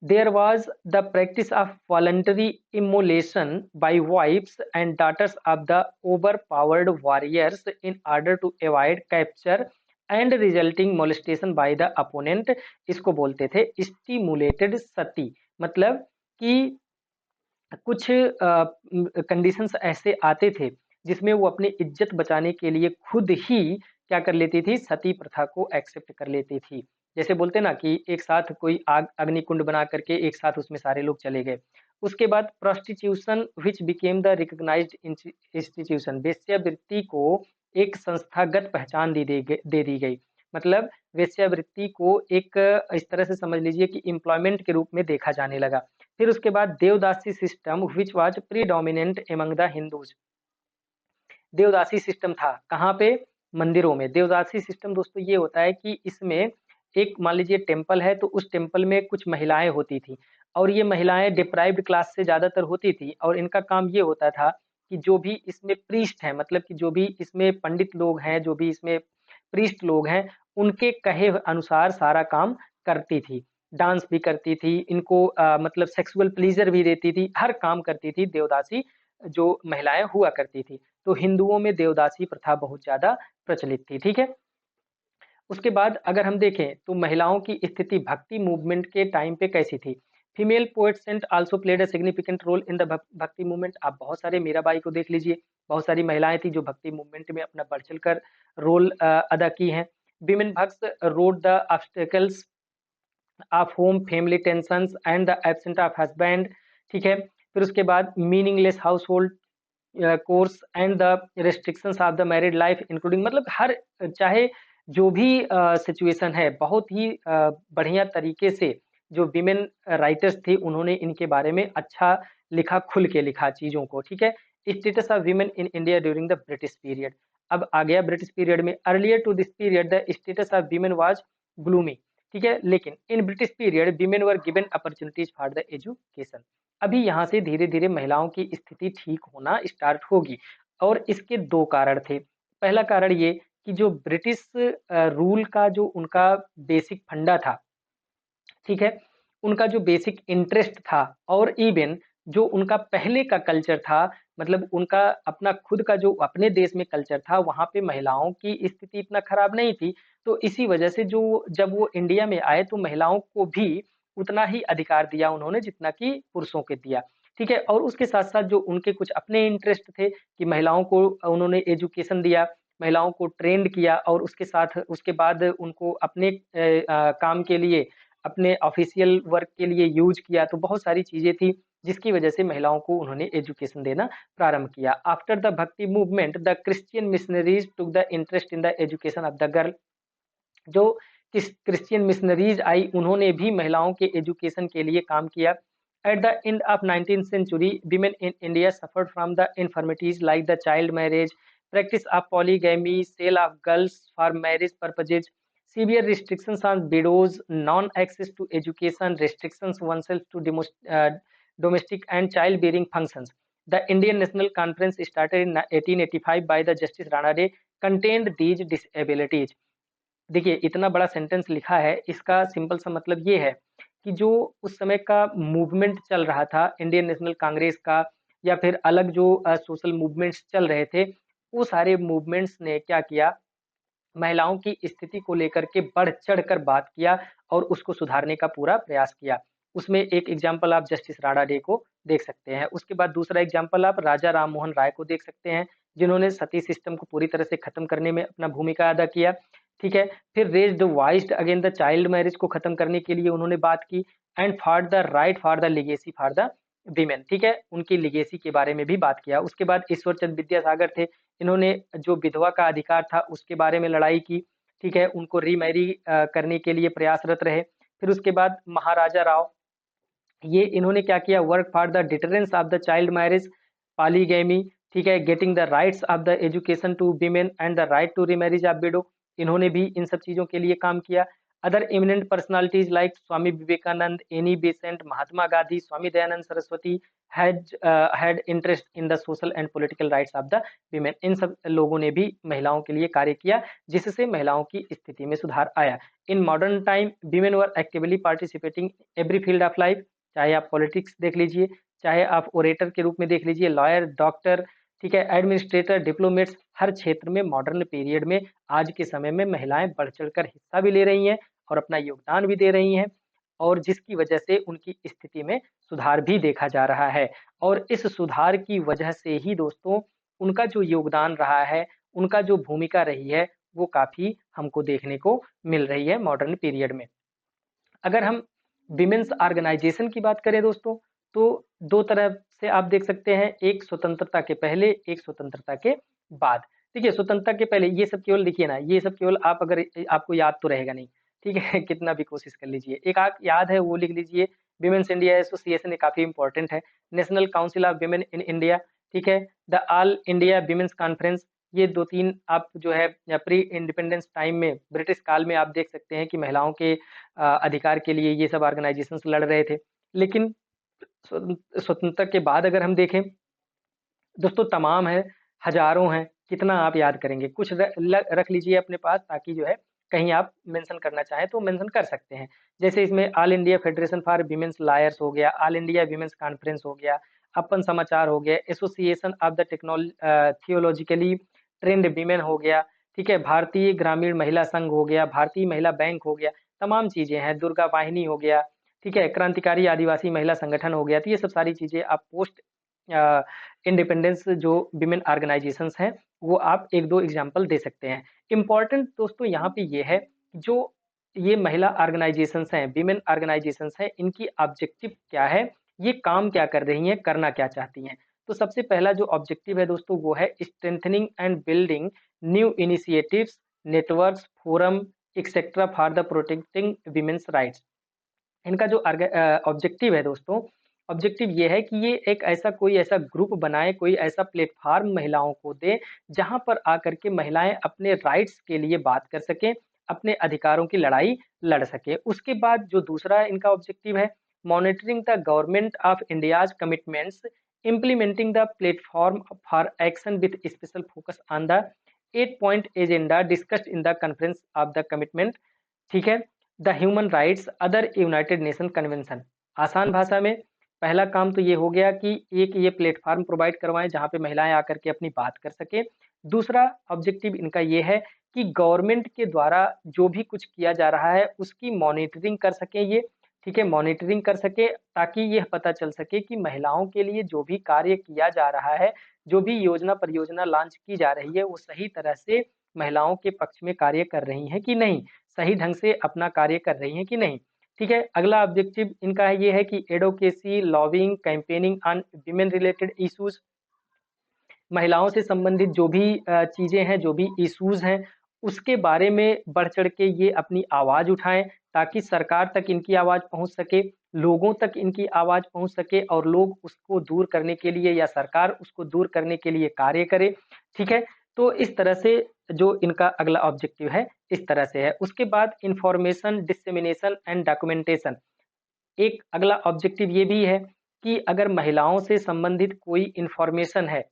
there was the practice of voluntary immolation by wives and daughters of the overpowered warriors in order to avoid capture and resulting molestation by the opponent। इसको बोलते थे stimulated सती। मतलब कि कुछ कंडीशंस ऐसे आते थे जिसमें वो अपनी इज्जत बचाने के लिए खुद ही क्या कर लेती थी, सती प्रथा को एक्सेप्ट कर लेती थी। जैसे बोलते ना कि एक साथ कोई आग अग्निकुंड बना करके एक साथ उसमें सारे लोग चले गए। उसके बाद prostitution which became the recognised institution. वेश्यावृत्ति को एक संस्थागत पहचान दे दी गई। मतलब वेश्यावृत्ति को एक इस तरह से समझ लीजिए कि एम्प्लॉयमेंट के रूप में देखा जाने लगा। फिर उसके बाद devadasi system which was predominant among the Hindus. Devadasi system था कहाँ पे? मंदिरों में। देवदासी सिस्टम दोस्तों ये होता है कि इसमें एक मान लीजिए टेम्पल है, तो उस टेम्पल में कुछ महिलाएं होती थी, और ये महिलाएं डिप्राइव्ड क्लास से ज्यादातर होती थी, और इनका काम ये होता था कि जो भी इसमें प्रीस्ट है, मतलब कि जो भी इसमें पंडित लोग हैं, जो भी इसमें प्रीस्ट लोग हैं, उनके कहे अनुसार सारा काम करती थी। डांस भी करती थी, इनको मतलब सेक्सुअल प्लीजर भी देती थी, हर काम करती थी देवदासी जो महिलाएं हुआ करती थी। तो हिंदुओं में देवदासी प्रथा बहुत ज्यादा प्रचलित थी। ठीक है, उसके बाद अगर हम देखें तो महिलाओं की स्थिति भक्ति मूवमेंट के टाइम पे कैसी थी? Female poets and also played a significant role in the bhakti movement. आप बहुत सारे मीराबाई को देख लीजिए, बहुत सारी महिलाएं थी जो भक्ति मूवमेंट में अपना बढ़ चढ़कर रोल अदा की हैं। Women भक्स road the obstacles of home, family tensions and the absent of husband. ठीक है, फिर उसके बाद meaningless house hold course and the restrictions of the married life including. मतलब हर चाहे जो भी सिचुएशन है, बहुत ही बढ़िया तरीके से जो विमेन राइटर्स थे उन्होंने इनके बारे में अच्छा लिखा, खुल के लिखा चीजों को। ठीक है, status of women in India during the British period. अब आ गया ब्रिटिश पीरियड में। Earlier to this period the status of women was gloomy. ठीक है, लेकिन in British period women were given opportunities for the education. अभी यहाँ से धीरे धीरे महिलाओं की स्थिति ठीक होना स्टार्ट होगी, और इसके दो कारण थे। पहला कारण ये कि जो ब्रिटिश रूल का जो उनका बेसिक फंडा था, ठीक है, उनका जो बेसिक इंटरेस्ट था, और इवन जो उनका पहले का कल्चर था, मतलब उनका अपना खुद का जो अपने देश में कल्चर था, वहां पे महिलाओं की स्थिति इतना खराब नहीं थी। तो इसी वजह से जो जब वो इंडिया में आए तो महिलाओं को भी उतना ही अधिकार दिया उन्होंने जितना कि पुरुषों के दिया। ठीक है, और उसके साथ साथ जो उनके कुछ अपने इंटरेस्ट थे कि महिलाओं को उन्होंने एजुकेशन दिया, महिलाओं को ट्रेंड किया, और उसके साथ उसके बाद उनको अपने काम के लिए, अपने ऑफिशियल वर्क के लिए यूज किया। तो बहुत सारी चीजें थी जिसकी वजह से महिलाओं को उन्होंने एजुकेशन देना प्रारंभ किया। After the bhakti movement the Christian missionaries took the interest in the education of the girl. जो क्रिश्चियन मिशनरीज आई उन्होंने भी महिलाओं के एजुकेशन के लिए काम किया। At the end of 19th century women in India suffered from the infirmities like the child marriage, practice of polygamy, sale of girls for marriage purposes, severe restrictions on widows, non-access to education, restrictions oneself to domestic and childbearing functions. The Indian National Conference started in 1885 by the Justice Ranade contained these disabilities. देखिए इतना बड़ा sentence लिखा है, इसका simple सा मतलब ये है कि जो उस समय का मूवमेंट चल रहा था इंडियन नेशनल कांग्रेस का, या फिर अलग जो सोशल मूवमेंट्स चल रहे थे, वो सारे मूवमेंट्स ने क्या किया, महिलाओं की स्थिति को लेकर के बढ़-चढ़ कर बात किया और उसको सुधारने का पूरा प्रयास किया। उसमें एक एग्ज़ाम्पल आप जस्टिस राणा डे को देख सकते हैं। उसके बाद दूसरा एग्ज़ाम्पल आप राजा राममोहन राय को देख सकते हैं, जिन्होंने सती सिस्टम को पूरी तरह से खत्म करने में अपना भूमिका अदा किया, ठीक है? फिर raise the voice against the child marriage को खत्म करने के लिए उन्होंने बात की, and for the right for the legacy for the women, ठीक है? उनकी लेगेसी के बारे में भी बात किया। उसके बाद ईश्वर चंद्र विद्यासागर थे, इन्होंने जो विधवा का अधिकार था उसके बारे में लड़ाई की, ठीक है? उनको रीमैरी करने के लिए प्रयासरत रहे। फिर उसके बाद महाराजा राव, ये इन्होंने क्या किया, work for the deterrence of the child marriage, polygamy, ठीक है, getting the rights of the education to women and the right to remarriage of widow, इन्होंने भी इन सब चीजों के लिए काम किया। Other eminent personalities like Swami Vivekananda, Annie Besant, Mahatma Gandhi, Swami Dayanand Saraswati had interest in the social and political rights of the women, इन सब लोगों ने भी महिलाओं के लिए कार्य किया, जिससे महिलाओं की स्थिति में सुधार आया। In modern time women were actively participating every field of life, चाहे आप पॉलिटिक्स देख लीजिए, चाहे आप ओरेटर के रूप में देख लीजिए, लॉयर, डॉक्टर, ठीक है, एडमिनिस्ट्रेटर, डिप्लोमेट्स, हर क्षेत्र में मॉडर्न पीरियड में आज के समय में महिलाएं बढ़ चढ़कर हिस्सा भी ले रही हैं और अपना योगदान भी दे रही हैं, और जिसकी वजह से उनकी स्थिति में सुधार भी देखा जा रहा है। और इस सुधार की वजह से ही दोस्तों उनका जो योगदान रहा है, उनका जो भूमिका रही है, वो काफी हमको देखने को मिल रही है मॉडर्न पीरियड में। अगर हम विमेंस ऑर्गेनाइजेशन की बात करें दोस्तों, तो दो तरह से आप देख सकते हैं, एक स्वतंत्रता के पहले, एक स्वतंत्रता के बाद। देखिए स्वतंत्रता के पहले ये सब केवल लिखिए ना, ये सब केवल आप अगर आपको याद तो रहेगा नहीं, ठीक है कितना भी कोशिश कर लीजिए, एक आप याद है वो लिख लीजिए, विमेंस इंडिया एसोसिएशन, ये काफी इंपॉर्टेंट है। National council of women in India, ठीक है, the all India women's conference, ये 2-3 आप जो है प्री इंडिपेंडेंस टाइम में ब्रिटिश काल में आप देख सकते हैं कि महिलाओं के अधिकार के लिए ये सब ऑर्गेनाइजेशंस लड़ रहे थे। लेकिन स्वतंत्रता के बाद अगर हम देखें दोस्तों, तमाम है, हज़ारों हैं, कितना आप याद करेंगे? कुछ रख लीजिए अपने पास, ताकि जो है कहीं आप मेंशन करना चाहें तो मेंशन कर सकते हैं। जैसे इसमें all India federation for women's lawyers हो गया, ऑल इंडिया विमेन्स कॉन्फ्रेंस हो गया, अपन समाचार हो गया, association of the theologically trend women हो गया, ठीक है? भारतीय ग्रामीण महिला संघ हो गया, भारतीय महिला बैंक हो गया, तमाम चीज़ें हैं, दुर्गा वाहिनी हो गया, ठीक है? क्रांतिकारी आदिवासी महिला संगठन हो गया, तो ये सब सारी चीज़ें आप पोस्ट अ, इंडिपेंडेंस जो विमेन ऑर्गेनाइजेशंस हैं, वो आप 1-2 एग्जांपल दे सकते हैं। इम्पोर्टेंट दोस्तों यहाँ पे ये है, जो ये महिला ऑर्गेनाइजेशंस हैं, विमेन ऑर्गेनाइजेशंस हैं, इनकी ऑब्जेक्टिव क्या है? ये काम क्या कर रही हैं, करना क्या चाहती हैं? तो सबसे पहला जो ऑब्जेक्टिव है दोस्तों, वो है strengthening and building new initiatives, networks, forum etcetera for the protecting women's rights. इनका जो ऑब्जेक्टिव है दोस्तों, ऑब्जेक्टिव ये है कि ये एक ऐसा कोई ऐसा ग्रुप बनाए, कोई ऐसा प्लेटफॉर्म महिलाओं को दे, जहां पर आकर के महिलाएं अपने राइट्स के लिए बात कर सकें, अपने अधिकारों की लड़ाई लड़ सके। उसके बाद जो दूसरा इनका ऑब्जेक्टिव है, monitoring the government of India's commitments, implementing the platform for action with special focus on the 8 point agenda discussed in the conference of the commitment, ठीक है, the human rights other United nation convention. आसान भाषा में पहला काम तो ये हो गया कि एक ये प्लेटफॉर्म प्रोवाइड करवाएं जहां पे महिलाएं आकर के अपनी बात कर सके। दूसरा ऑब्जेक्टिव इनका ये है कि गवर्नमेंट के द्वारा जो भी कुछ किया जा रहा है उसकी मॉनिटरिंग कर सके ये, ठीक है, मॉनिटरिंग कर सके, ताकि यह पता चल सके कि महिलाओं के लिए जो भी कार्य किया जा रहा है, जो भी योजना परियोजना लॉन्च की जा रही है, वो सही तरह से महिलाओं के पक्ष में कार्य कर रही हैं कि नहीं, सही ढंग से अपना कार्य कर रही हैं कि नहीं, ठीक है। अगला ऑब्जेक्टिव इनका ये है कि advocacy, lobbying, campaigning on women related issues, महिलाओं से संबंधित जो भी चीजें हैं, जो भी इश्यूज हैं, उसके बारे में बढ़ चढ़ के ये अपनी आवाज उठाएं, ताकि सरकार तक इनकी आवाज पहुंच सके, लोगों तक इनकी आवाज पहुंच सके, और लोग उसको दूर करने के लिए या सरकार उसको दूर करने के लिए कार्य करे, ठीक है। तो इस तरह से जो इनका अगला ऑब्जेक्टिव है, इस तरह से है। उसके बाद इंफॉर्मेशन डिसेमिनेशन एंड डॉक्यूमेंटेशन, एक अगला ऑब्जेक्टिव ये भी है कि अगर महिलाओं से संबंधित कोई इंफॉर्मेशन है,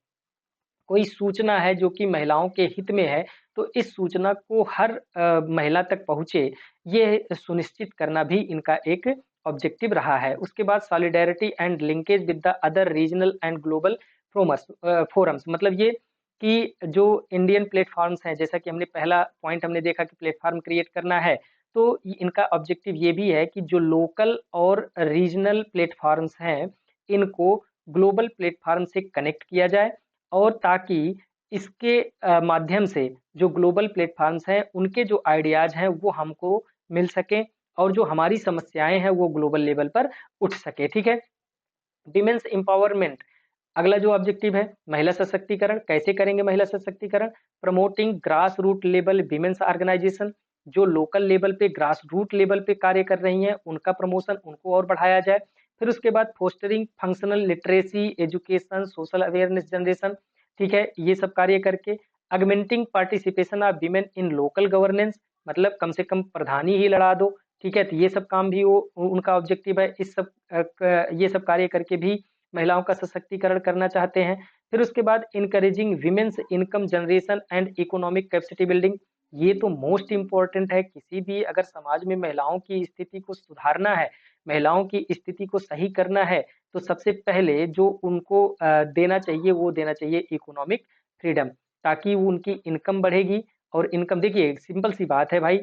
कोई सूचना है जो कि महिलाओं के हित में है, तो इस सूचना को हर महिला तक पहुँचे, ये सुनिश्चित करना भी इनका एक ऑब्जेक्टिव रहा है। उसके बाद solidarity and linkage with the other regional and global forums, मतलब ये कि जो इंडियन प्लेटफॉर्म्स हैं, जैसा कि हमने पहला पॉइंट हमने देखा कि प्लेटफॉर्म क्रिएट करना है, तो इनका ऑब्जेक्टिव ये भी है कि जो लोकल और रीजनल प्लेटफॉर्म्स हैं, इनको ग्लोबल प्लेटफॉर्म से कनेक्ट किया जाए, और ताकि इसके माध्यम से जो ग्लोबल प्लेटफॉर्म्स हैं, उनके जो आइडियाज हैं वो हमको मिल सकें, और जो हमारी समस्याएं हैं वो ग्लोबल लेवल पर उठ सके। ठीक है। विमेंस एम्पावरमेंट अगला जो ऑब्जेक्टिव है, महिला सशक्तिकरण। कैसे करेंगे महिला सशक्तिकरण? Promoting grass root level women's organisation, जो लोकल लेवल पे ग्रास रूट लेवल पे कार्य कर रही हैं, उनका प्रमोशन, उनको और बढ़ाया जाए। फिर उसके बाद fostering functional literacy education social awareness generation, ठीक है, ये सब कार्य करके। Augmenting participation of women in local governance, मतलब कम से कम प्रधानी ही लड़ा दो। ठीक है, तो ये सब काम भी वो उनका ऑब्जेक्टिव है। इस सब ये सब कार्य करके भी महिलाओं का सशक्तिकरण करना चाहते हैं। फिर उसके बाद encouraging women's income generation and economic capacity building, ये तो मोस्ट इम्पोर्टेंट है। किसी भी अगर समाज में महिलाओं की स्थिति को सुधारना है, महिलाओं की स्थिति को सही करना है, तो सबसे पहले जो उनको देना चाहिए वो देना चाहिए इकोनॉमिक फ्रीडम, ताकि वो उनकी इनकम बढ़ेगी। और इनकम देखिए सिंपल सी बात है भाई,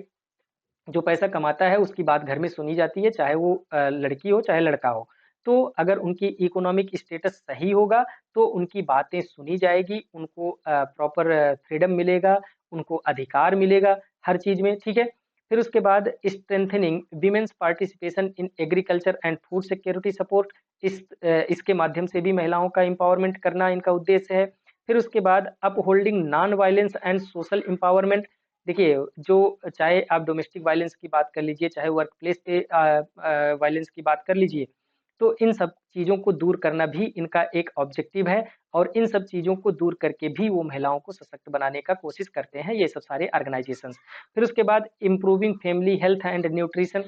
जो पैसा कमाता है उसकी बात घर में सुनी जाती है, चाहे वो लड़की हो चाहे लड़का हो। तो अगर उनकी इकोनॉमिक स्टेटस सही होगा तो उनकी बातें सुनी जाएगी, उनको प्रॉपर फ्रीडम मिलेगा, उनको अधिकार मिलेगा हर चीज में। ठीक है। फिर उसके बाद strengthening women's participation in agriculture and food security support, इसके माध्यम से भी महिलाओं का एम्पावरमेंट करना इनका उद्देश्य है। फिर उसके बाद upholding non violence and social empowerment, देखिए जो चाहे आप डोमेस्टिक वायलेंस की बात कर लीजिए, चाहे वर्क प्लेस पे वायलेंस की बात कर लीजिए, तो इन सब चीजों को दूर करना भी इनका एक ऑब्जेक्टिव है। और इन सब चीजों को दूर करके भी वो महिलाओं को सशक्त बनाने का कोशिश करते हैं ये सब सारे ऑर्गेनाइजेशन। फिर उसके बाद improving family health and nutrition,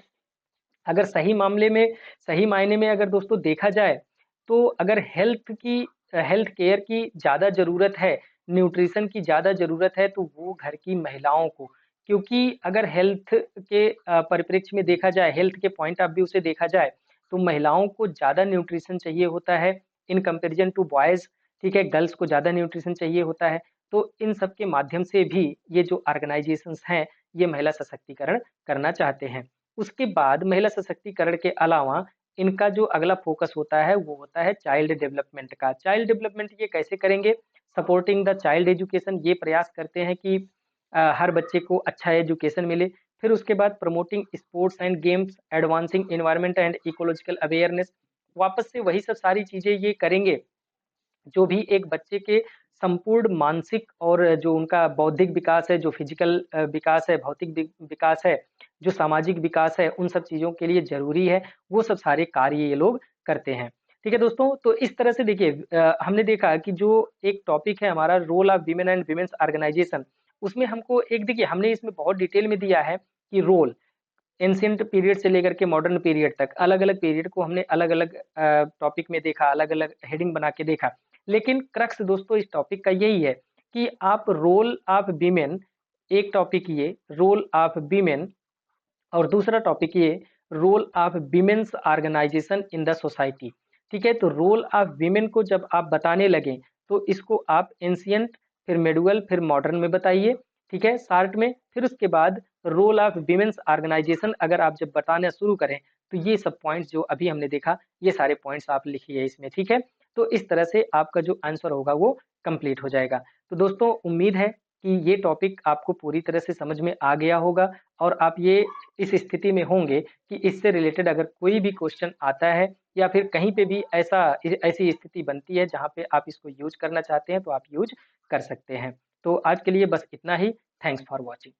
अगर सही मामले में सही मायने में अगर दोस्तों देखा जाए, तो अगर हेल्थ केयर की ज़्यादा ज़रूरत है, न्यूट्रिशन की ज़्यादा ज़रूरत है, तो वो घर की महिलाओं को, क्योंकि अगर हेल्थ के परिप्रेक्ष्य में देखा जाए, हेल्थ के पॉइंट ऑफ व्यू से देखा जाए, तो महिलाओं को ज़्यादा न्यूट्रिशन चाहिए होता है इन कंपैरिजन टू बॉयज़। ठीक है, गर्ल्स को ज़्यादा न्यूट्रिशन चाहिए होता है। तो इन सब के माध्यम से भी ये जो ऑर्गेनाइजेशंस हैं, ये महिला सशक्तिकरण करना चाहते हैं। उसके बाद महिला सशक्तिकरण के अलावा इनका जो अगला फोकस होता है वो होता है चाइल्ड डेवलपमेंट का। चाइल्ड डेवलपमेंट ये कैसे करेंगे? सपोर्टिंग द चाइल्ड एजुकेशन, ये प्रयास करते हैं कि हर बच्चे को अच्छा एजुकेशन मिले। फिर उसके बाद promoting sports and games, advancing environment and ecological awareness, वापस से वही सब सारी चीजें ये करेंगे जो भी एक बच्चे के संपूर्ण मानसिक और जो उनका बौद्धिक विकास है, जो फिजिकल विकास है, भौतिक विकास है, जो सामाजिक विकास है, उन सब चीज़ों के लिए ज़रूरी है, वो सब सारे कार्य ये लोग करते हैं। ठीक है दोस्तों, तो इस तरह से देखिए हमने देखा कि जो एक टॉपिक है हमारा role of women and women's organisation, उसमें हमको एक देखिए हमने इसमें बहुत डिटेल में दिया है कि रोल एंशिएंट पीरियड से लेकर के मॉडर्न पीरियड तक अलग अलग पीरियड को हमने अलग अलग टॉपिक में देखा, अलग अलग हेडिंग बना के देखा। लेकिन क्रक्स दोस्तों इस टॉपिक का यही है कि आप रोल ऑफ वीमेन, एक टॉपिक ये रोल ऑफ वीमेन, और दूसरा टॉपिक ये role of women's organisation in the society. ठीक है, तो रोल ऑफ विमेन को जब आप बताने लगे तो इसको आप एंशियंट, फिर मेडुअल, फिर मॉडर्न में बताइए। ठीक है, शार्ट में। फिर उसके बाद रोल ऑफ विमेन्स ऑर्गेनाइजेशन अगर आप जब बताना शुरू करें, तो ये सब पॉइंट्स जो अभी हमने देखा, ये सारे पॉइंट्स आप लिखिए इसमें। ठीक है, तो इस तरह से आपका जो आंसर होगा वो कंप्लीट हो जाएगा। तो दोस्तों उम्मीद है कि ये टॉपिक आपको पूरी तरह से समझ में आ गया होगा, और आप ये इस स्थिति में होंगे कि इससे रिलेटेड अगर कोई भी क्वेश्चन आता है या फिर कहीं पे भी ऐसी स्थिति बनती है जहाँ पे आप इसको यूज करना चाहते हैं, तो आप यूज कर सकते हैं। तो आज के लिए बस इतना ही। Thanks for watching.